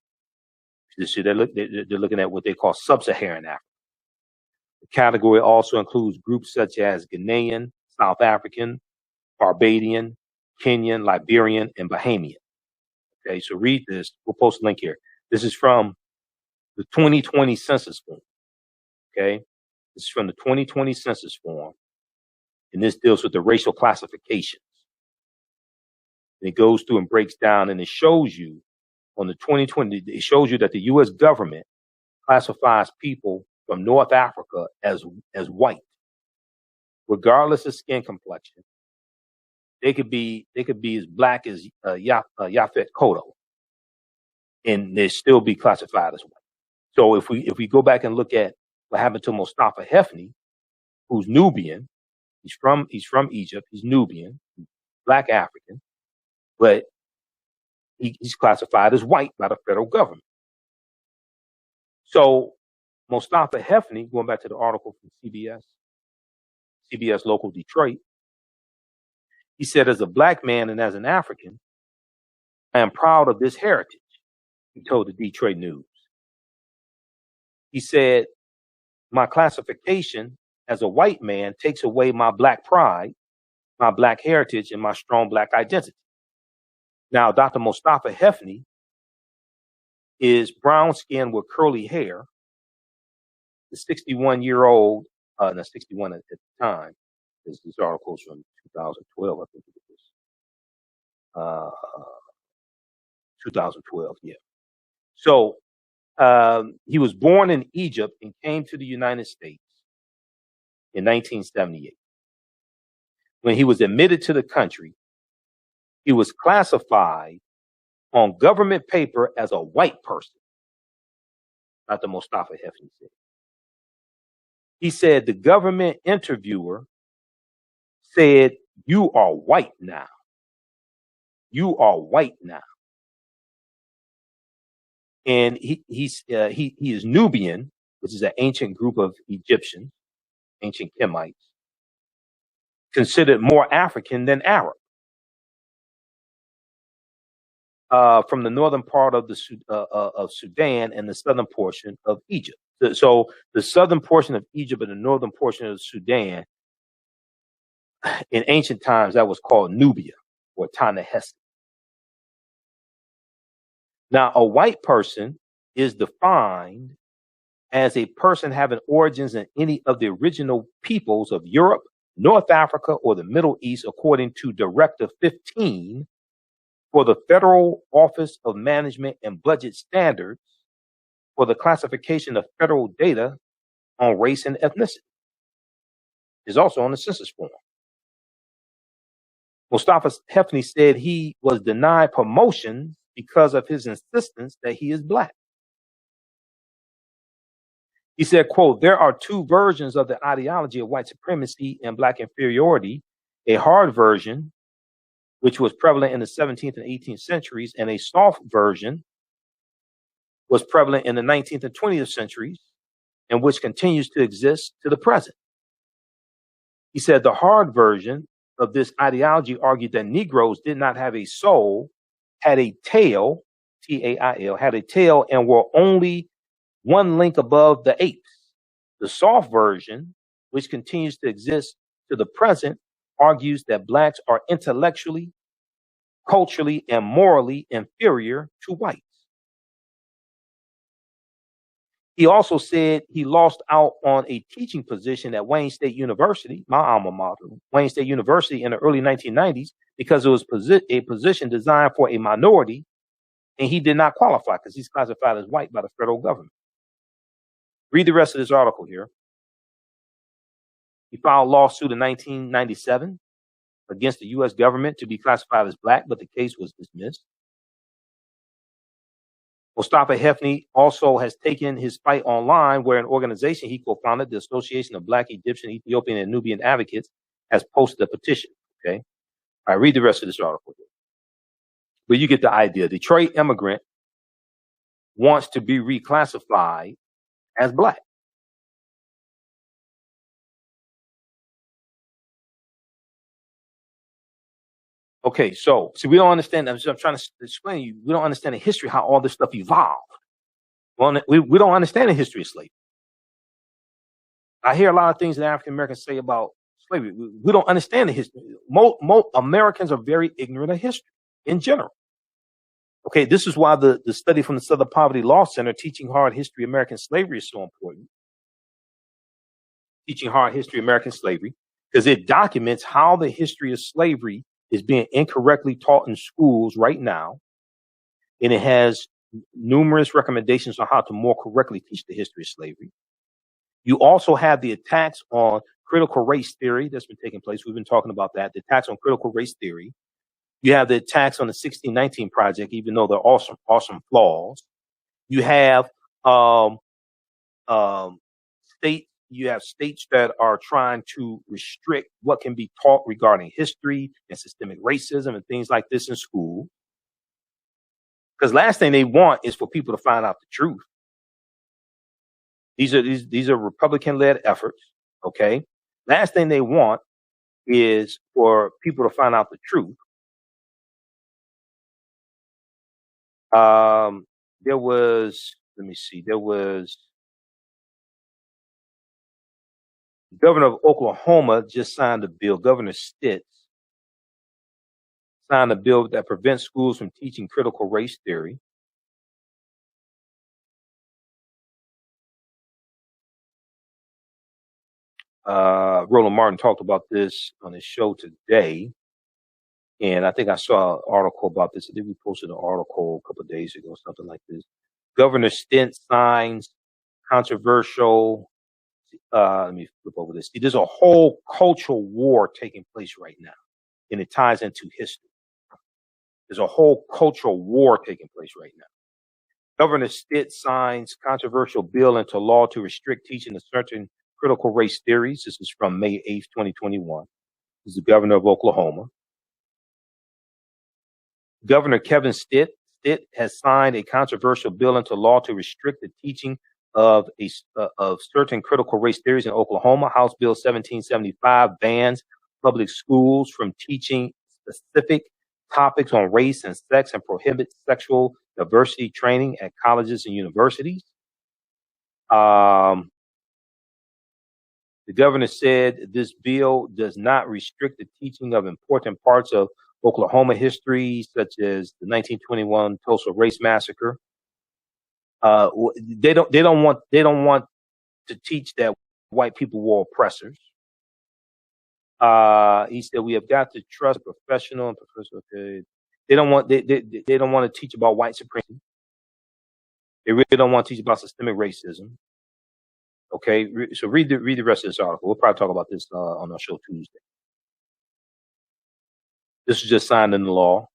A: So they're looking at what they call sub-Saharan Africa. The category also includes groups such as Ghanaian, South African, Barbadian, Kenyan, Liberian, and Bahamian. Okay, so read this. We'll post a link here. This is from the 2020 census form. Okay, this is from the 2020 census form, and this deals with the racial classifications. And it goes through and breaks down, and it shows you on the 2020, it shows you that the U.S. government classifies people from North Africa as white, regardless of skin complexion. They could be as black as Yaphet Kotto, and they still be classified as white. So if we go back and look at what happened to Mustafa Hefni, who's Nubian, he's from Egypt, he's Nubian, black African, but he's classified as white by the federal government. So Mustafa Hefni, going back to the article from CBS Local Detroit, he said, as a black man and as an African, I am proud of this heritage, he told the Detroit News. He said, my classification as a white man takes away my black pride, my black heritage, and my strong black identity. Now, Dr. Mustafa Hefni is brown skinned with curly hair. The 61-year-old, not 61 at the time, this article is from 2012, I think it was. 2012, yeah. So he was born in Egypt and came to the United States in 1978. When he was admitted to the country, he was classified on government paper as a white person, Dr. Mustafa Hefni said. He said the government interviewer said, you are white now. You are white now. And he is Nubian, which is an ancient group of Egyptians, ancient Kemites, considered more African than Arab. From the northern part of Sudan and the southern portion of Egypt. So the southern portion of Egypt and the northern portion of Sudan, in ancient times, that was called Nubia or Ta-Nehesi. Now, a white person is defined as a person having origins in any of the original peoples of Europe, North Africa, or the Middle East, according to Directive 15 for the Federal Office of Management and Budget Standards for the classification of federal data on race and ethnicity. is also on the census form. Mustafa Hefni said he was denied promotion because of his insistence that he is black. He said, quote, there are two versions of the ideology of white supremacy and black inferiority, a hard version, which was prevalent in the 17th and 18th centuries, and a soft version was prevalent in the 19th and 20th centuries, and which continues to exist to the present. He said the hard version of this ideology argued that Negroes did not have a soul, had a tail, T-A-I-L, had a tail, and were only one link above the apes. The soft version, which continues to exist to the present, argues that blacks are intellectually, culturally, and morally inferior to whites. He also said he lost out on a teaching position at Wayne State University, my alma mater, Wayne State University, in the early 1990s because it was a position designed for a minority, and he did not qualify because he's classified as white by the federal government. Read the rest of this article here. He filed a lawsuit in 1997 against the U.S. government to be classified as black, but the case was dismissed. Mustafa Hefni also has taken his fight online, where an organization he co-founded, the Association of Black, Egyptian, Ethiopian, and Nubian Advocates, has posted a petition. Okay, all right, read the rest of this article here. But you get the idea. Detroit immigrant wants to be reclassified as black. Okay, so we don't understand. I'm trying to explain to you. We don't understand the history, how all this stuff evolved. Well, we don't understand the history of slavery. I hear a lot of things that African Americans say about slavery. We don't understand the history. Most Americans are very ignorant of history in general. Okay, this is why the study from the Southern Poverty Law Center, Teaching Hard History of American Slavery, is so important. Teaching Hard History of American Slavery, because it documents how the history of slavery is being incorrectly taught in schools right now. And it has numerous recommendations on how to more correctly teach the history of slavery. You also have the attacks on critical race theory that's been taking place. We've been talking about that. The attacks on critical race theory. You have the attacks on the 1619 Project, even though they're awesome flaws. You have states that are trying to restrict what can be taught regarding history and systemic racism and things like this in school. Because last thing they want is for people to find out the truth. These are Republican-led efforts. Okay, last thing they want is for people to find out the truth. There was the governor of Oklahoma just signed a bill. Governor Stitt signed a bill that prevents schools from teaching critical race theory. Roland Martin talked about this on his show today. And I think I saw an article about this. I think we posted an article a couple of days ago, something like this. Governor Stitt signs controversial. Let me flip over this. There's a whole cultural war taking place right now, and it ties into history. There's a whole cultural war taking place right now. Governor Stitt signs controversial bill into law to restrict teaching of certain critical race theories. This is from May 8th, 2021. This is the governor of Oklahoma. Governor Kevin Stitt has signed a controversial bill into law to restrict the teaching of certain critical race theories in Oklahoma. House Bill 1775 bans public schools from teaching specific topics on race and sex and prohibits sexual diversity training at colleges and universities. The governor said this bill does not restrict the teaching of important parts of Oklahoma history, such as the 1921 Tulsa Race Massacre. They don't want to teach that white people were oppressors. He said we have got to trust professional and professional. Okay. They don't want to teach about white supremacy. They really don't want to teach about systemic racism. Okay, so read the rest of this article. We'll probably talk about this on our show Tuesday. This was just signed into law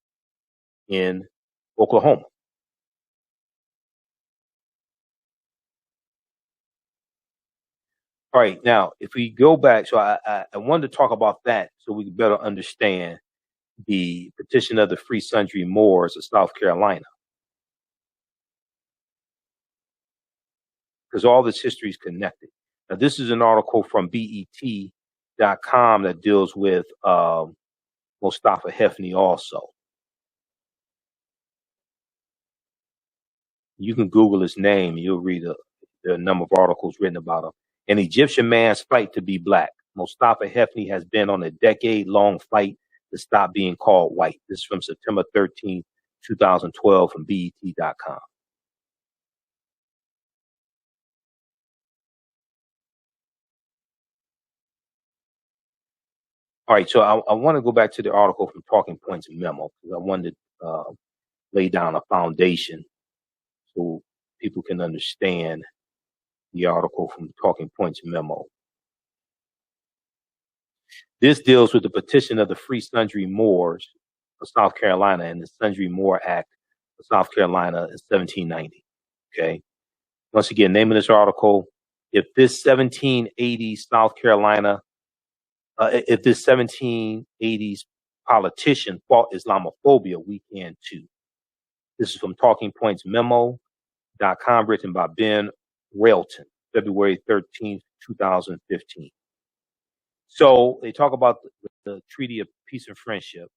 A: in Oklahoma. All right, now if we go back, so I wanted to talk about that so we can better understand the petition of the Free Sundry Moors of South Carolina, because all this history is connected. Now, this is an article from BET.com that deals with Mustafa Hefny also. You can Google his name and you'll read the number of articles written about him. An Egyptian man's fight to be black. Mustafa Hefny has been on a decade-long fight to stop being called white. This is from September 13, 2012 from BET.com. All right, so I want to go back to the article from Talking Points Memo because I wanted to lay down a foundation so people can understand the article from Talking Points Memo. This deals with the petition of the Free Sundry Moors of South Carolina and the Sundry Moor Act of South Carolina in 1790. Okay. Once again, name of this article: if this 1780s South Carolina, if this 1780s politician fought Islamophobia, we can too. This is from Talking Points Memo.com, written by Ben Railton, February 13th, 2015. So they talk about the Treaty of Peace and Friendship.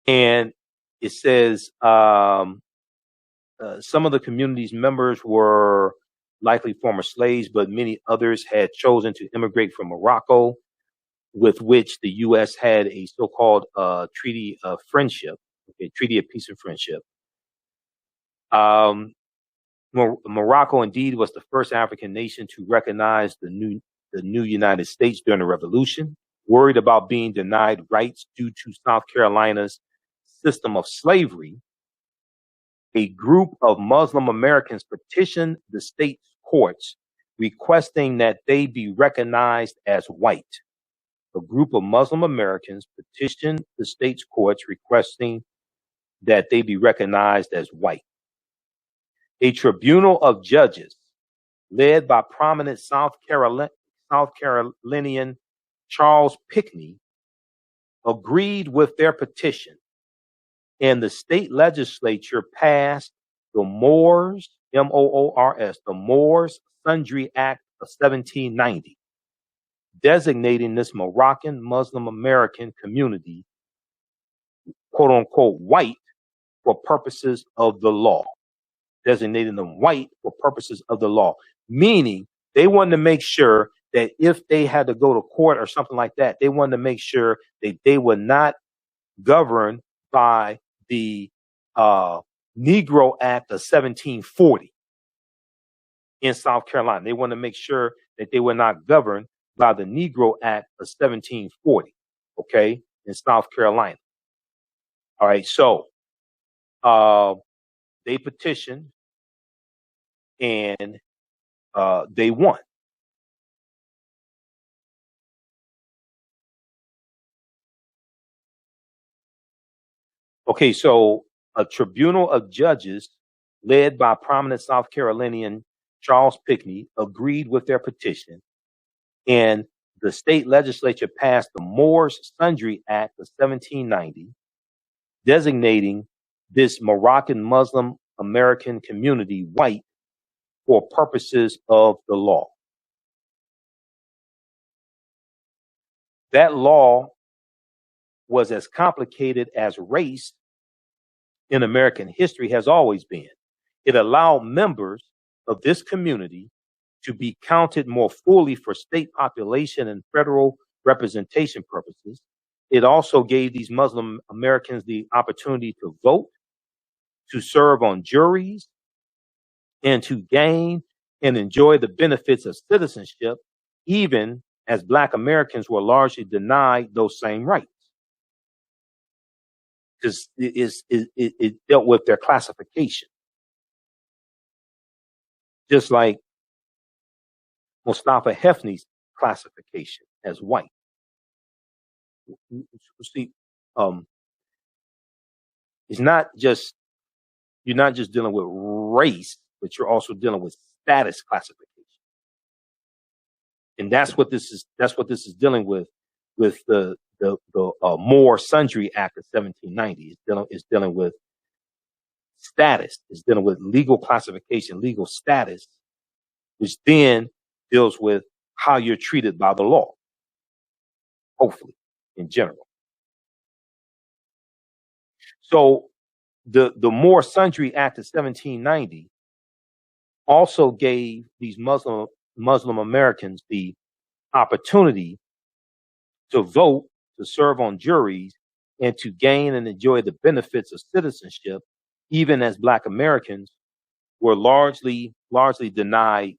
A: And it says some of the community's members were likely former slaves, but many others had chosen to immigrate from Morocco, with which the U.S. had a so-called Treaty of Friendship, Treaty of Peace and Friendship. Morocco, indeed, was the first African nation to recognize the new United States during the Revolution. Worried about being denied rights due to South Carolina's system of slavery, a group of Muslim Americans petitioned the state's courts requesting that they be recognized as white. A group of Muslim Americans petitioned the state's courts requesting that they be recognized as white. A tribunal of judges led by prominent South Carolinian Charles Pinckney agreed with their petition, and the state legislature passed the Moors, M-O-O-R-S, the Moors Sundry Act of 1790, designating this Moroccan Muslim American community, quote unquote, white for purposes of the law. Designating them white for purposes of the law, meaning they wanted to make sure that if they had to go to court or something like that, they wanted to make sure that they were not governed by the Negro Act of 1740 in South Carolina. They wanted to make sure that they were not governed by the Negro Act of 1740, okay, in South Carolina. All right, so they petitioned and they won. Okay, so a tribunal of judges led by prominent South Carolinian Charles Pinckney agreed with their petition, and the state legislature passed the Moors Sundry Act of 1790, designating this Moroccan Muslim American community white for purposes of the law. That law was as complicated as race in American history has always been. It allowed members of this community to be counted more fully for state population and federal representation purposes. It also gave these Muslim Americans the opportunity to vote, to serve on juries, and to gain and enjoy the benefits of citizenship, even as Black Americans were largely denied those same rights. Because it dealt with their classification. Just like Mustafa Hefney's classification as white. See, it's not just, you're not just dealing with race, but you're also dealing with status classification. And that's what this is dealing with the Moor Sundry Act of 1790. It's dealing with status. It's dealing with legal classification, legal status, which then deals with how you're treated by the law, hopefully, in general. So the Moor Sundry Act of 1790 also gave these Muslim Americans the opportunity to vote, to serve on juries, and to gain and enjoy the benefits of citizenship, even as Black Americans were largely denied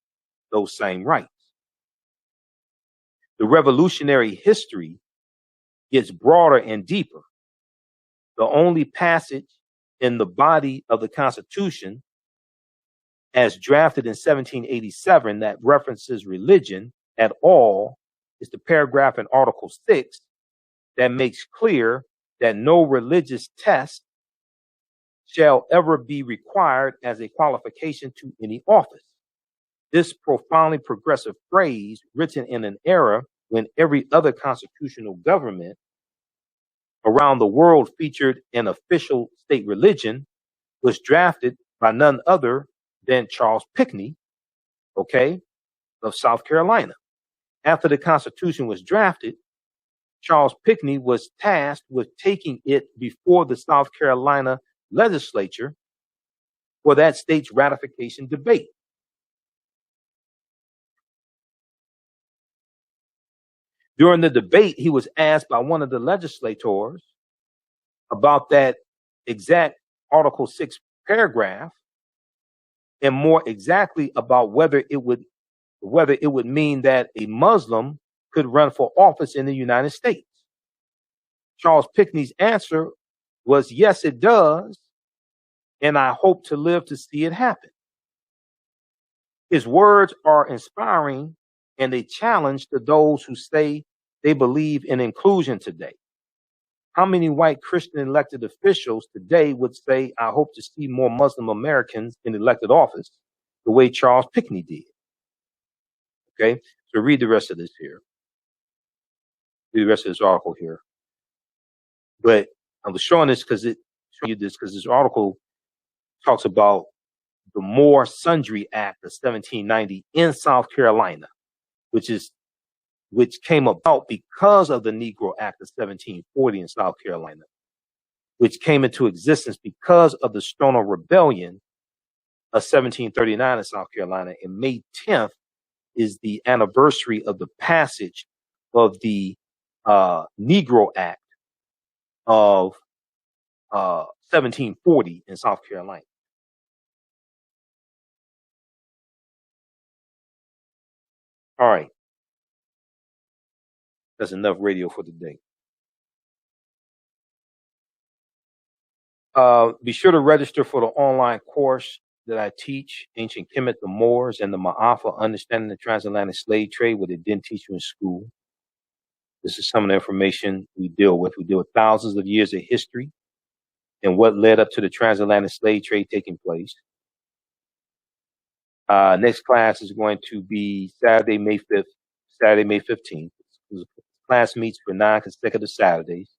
A: those same rights. The revolutionary history gets broader and deeper. The only passage in the body of the Constitution, as drafted in 1787, that references religion at all is the paragraph in Article 6 that makes clear that no religious test shall ever be required as a qualification to any office. This profoundly progressive phrase, written in an era when every other constitutional government around the world featured an official state religion, was drafted by none other than Charles Pinckney, of South Carolina. After the Constitution was drafted, Charles Pinckney was tasked with taking it before the South Carolina legislature for that state's ratification debate. During the debate, he was asked by one of the legislators about that exact Article 6 paragraph, and more exactly about whether it would mean that a Muslim could run for office in the United States. Charles Pinckney's answer was, yes, it does, and I hope to live to see it happen. His words are inspiring, and a challenge to those who say they believe in inclusion today. How many white Christian elected officials today would say, I hope to see more Muslim Americans in elected office the way Charles Pinckney did? Okay, so read the rest of this here. Read the rest of this article here. But I was showing this because this article talks about the Moor Sundry Act of 1790 in South Carolina, which came about because of the Negro Act of 1740 in South Carolina, which came into existence because of the Stono Rebellion of 1739 in South Carolina. And May 10th is the anniversary of the passage of the Negro Act of 1740 in South Carolina. All right. That's enough radio for today. Be sure to register for the online course that I teach, Ancient Kemet, the Moors, and the Maafa, Understanding the Transatlantic Slave Trade, what they didn't teach you in school. This is some of the information we deal with. We deal with thousands of years of history and what led up to the transatlantic slave trade taking place. Next class is going to be Saturday, May 15th. The class meets for 9 consecutive Saturdays,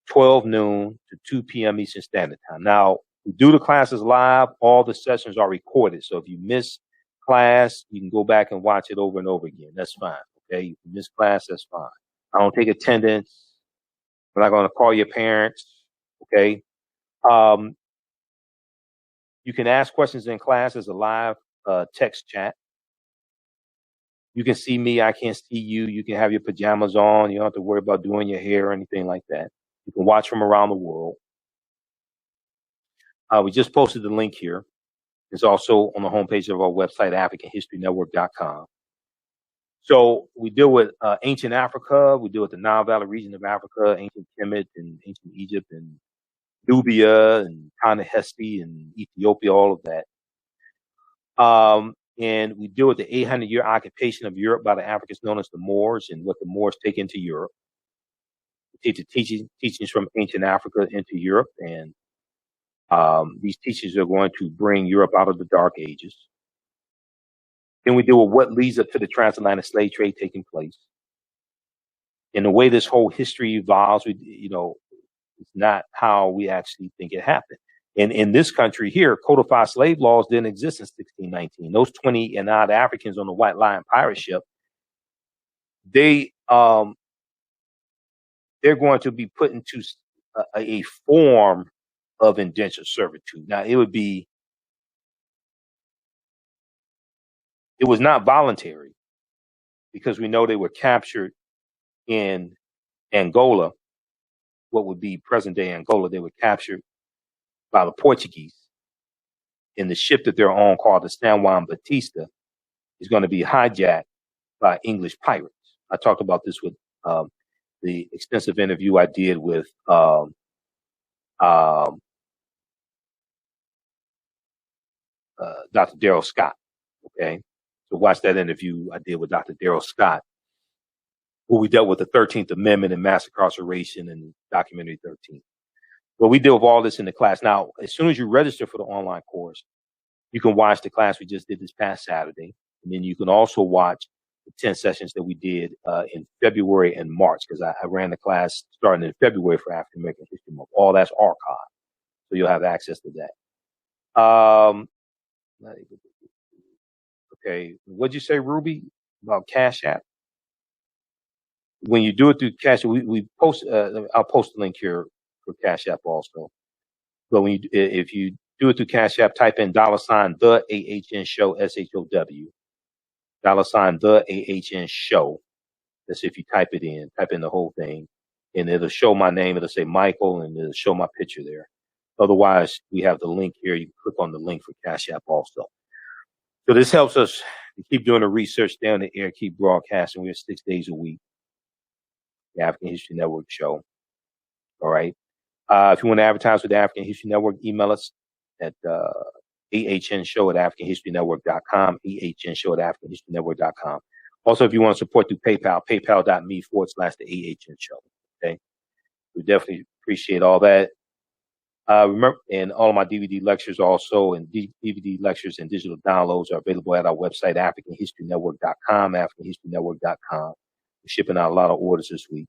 A: 12 noon to 2 p.m. Eastern Standard Time. Now, we do the classes live. All the sessions are recorded. So if you miss class, you can go back and watch it over and over again. That's fine. Okay. If you miss class, that's fine. I don't take attendance. I'm not going to call your parents. Okay. You can ask questions in class. There's a live text chat. You can see me. I can't see you. You can have your pajamas on. You don't have to worry about doing your hair or anything like that. You can watch from around the world. We just posted the link here. It's also on the homepage of our website, AfricanHistoryNetwork.com. So we deal with ancient Africa. We deal with the Nile Valley region of Africa, ancient Kemet and ancient Egypt and Nubia and Ta-Nehisi and Ethiopia, all of that. and we deal with the 800-year occupation of Europe by the Africans known as the Moors and what the Moors take into Europe. We teach the teachings from ancient Africa into Europe, and these teachings are going to bring Europe out of the Dark Ages. Then we deal with what leads up to the transatlantic slave trade taking place. And the way this whole history evolves, it's not how we actually think it happened. And in this country here, codified slave laws didn't exist in 1619. Those 20 and odd Africans on the White Lion pirate ship, they're going to be put into a form of indentured servitude. Now, it was not voluntary, because we know they were captured in Angola, what would be present day Angola. They were captured by the Portuguese, and the ship that they're on, called the San Juan Batista, is going to be hijacked by English pirates. I talked about this with the extensive interview I did with Dr. Daryl Scott. Okay, so watch that interview I did with Dr. Daryl Scott, where we dealt with the 13th Amendment and mass incarceration and documentary 13. Well, we deal with all this in the class. Now, as soon as you register for the online course, you can watch the class we just did this past Saturday. And then you can also watch the 10 sessions that we did in February and March, because I ran the class starting in February for African American History Month. All that's archived, so you'll have access to that. Okay, what'd you say, Ruby, about Cash App? When you do it through Cash App, we post. I'll post a link here for Cash App also. But if you do it through Cash App, type in $ the AHNShow, SHOW, $ the AHNShow. That's if you type in the whole thing, and it'll show my name. It'll say Michael, and it'll show my picture there. Otherwise, we have the link here. You can click on the link for Cash App also. So this helps us to keep doing the research down the air, keep broadcasting. We're 6 days a week. The African History Network show. All right. If you want to advertise with the African History Network, email us at ahnshow@africanhistorynetwork.com, ahnshow@africanhistorynetwork.com. Also, if you want to support through PayPal, paypal.me/the AHNShow. Okay. We definitely appreciate all that. Remember, and all of my DVD lectures also, and DVD lectures and digital downloads are available at our website, africanhistorynetwork.com, africanhistorynetwork.com. We're shipping out a lot of orders this week.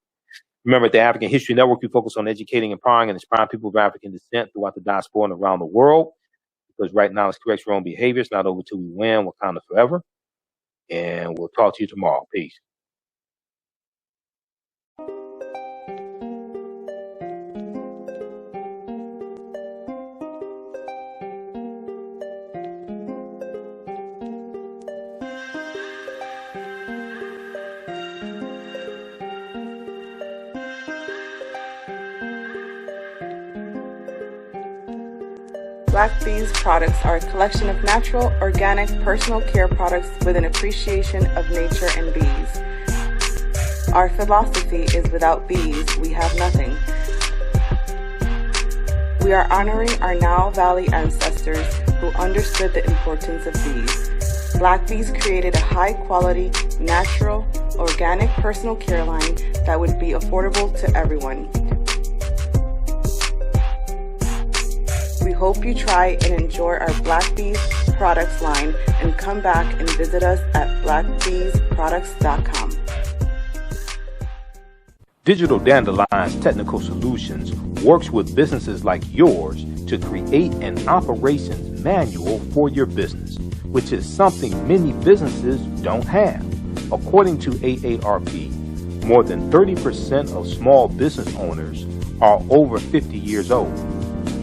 A: Remember, at the African History Network, we focus on educating, empowering, and inspiring people of African descent throughout the diaspora and around the world. Because right now, it's correct your own behavior. It's not over till we win. Wakanda forever. And we'll talk to you tomorrow. Peace.
L: Black Bees products are a collection of natural, organic, personal care products with an appreciation of nature and bees. Our philosophy is without bees, we have nothing. We are honoring our Nile Valley ancestors who understood the importance of bees. Black Bees created a high-quality, natural, organic personal care line that would be affordable to everyone. We hope you try and enjoy our Black Bees products line and come back and visit us at blackbeesproducts.com.
A: Digital Dandelion's Technical Solutions works with businesses like yours to create an operations manual for your business, which is something many businesses don't have. According to AARP, more than 30% of small business owners are over 50 years old.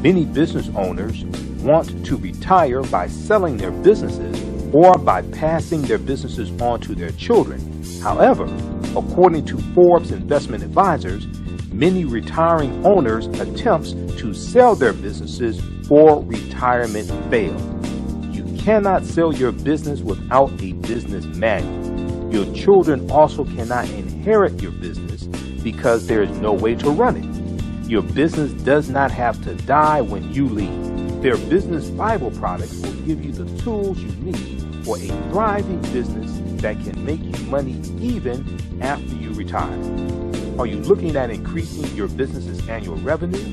A: Many business owners want to retire by selling their businesses or by passing their businesses on to their children. However, according to Forbes Investment Advisors, many retiring owners' attempts to sell their businesses for retirement fail. You cannot sell your business without a business manual. Your children also cannot inherit your business because there is no way to run it. Your business does not have to die when you leave. Their business Bible products will give you the tools you need
B: for a thriving business that can make you money even after you retire. Are you looking at increasing your business's annual revenue?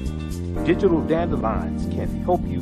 B: Digital Dandelions can help you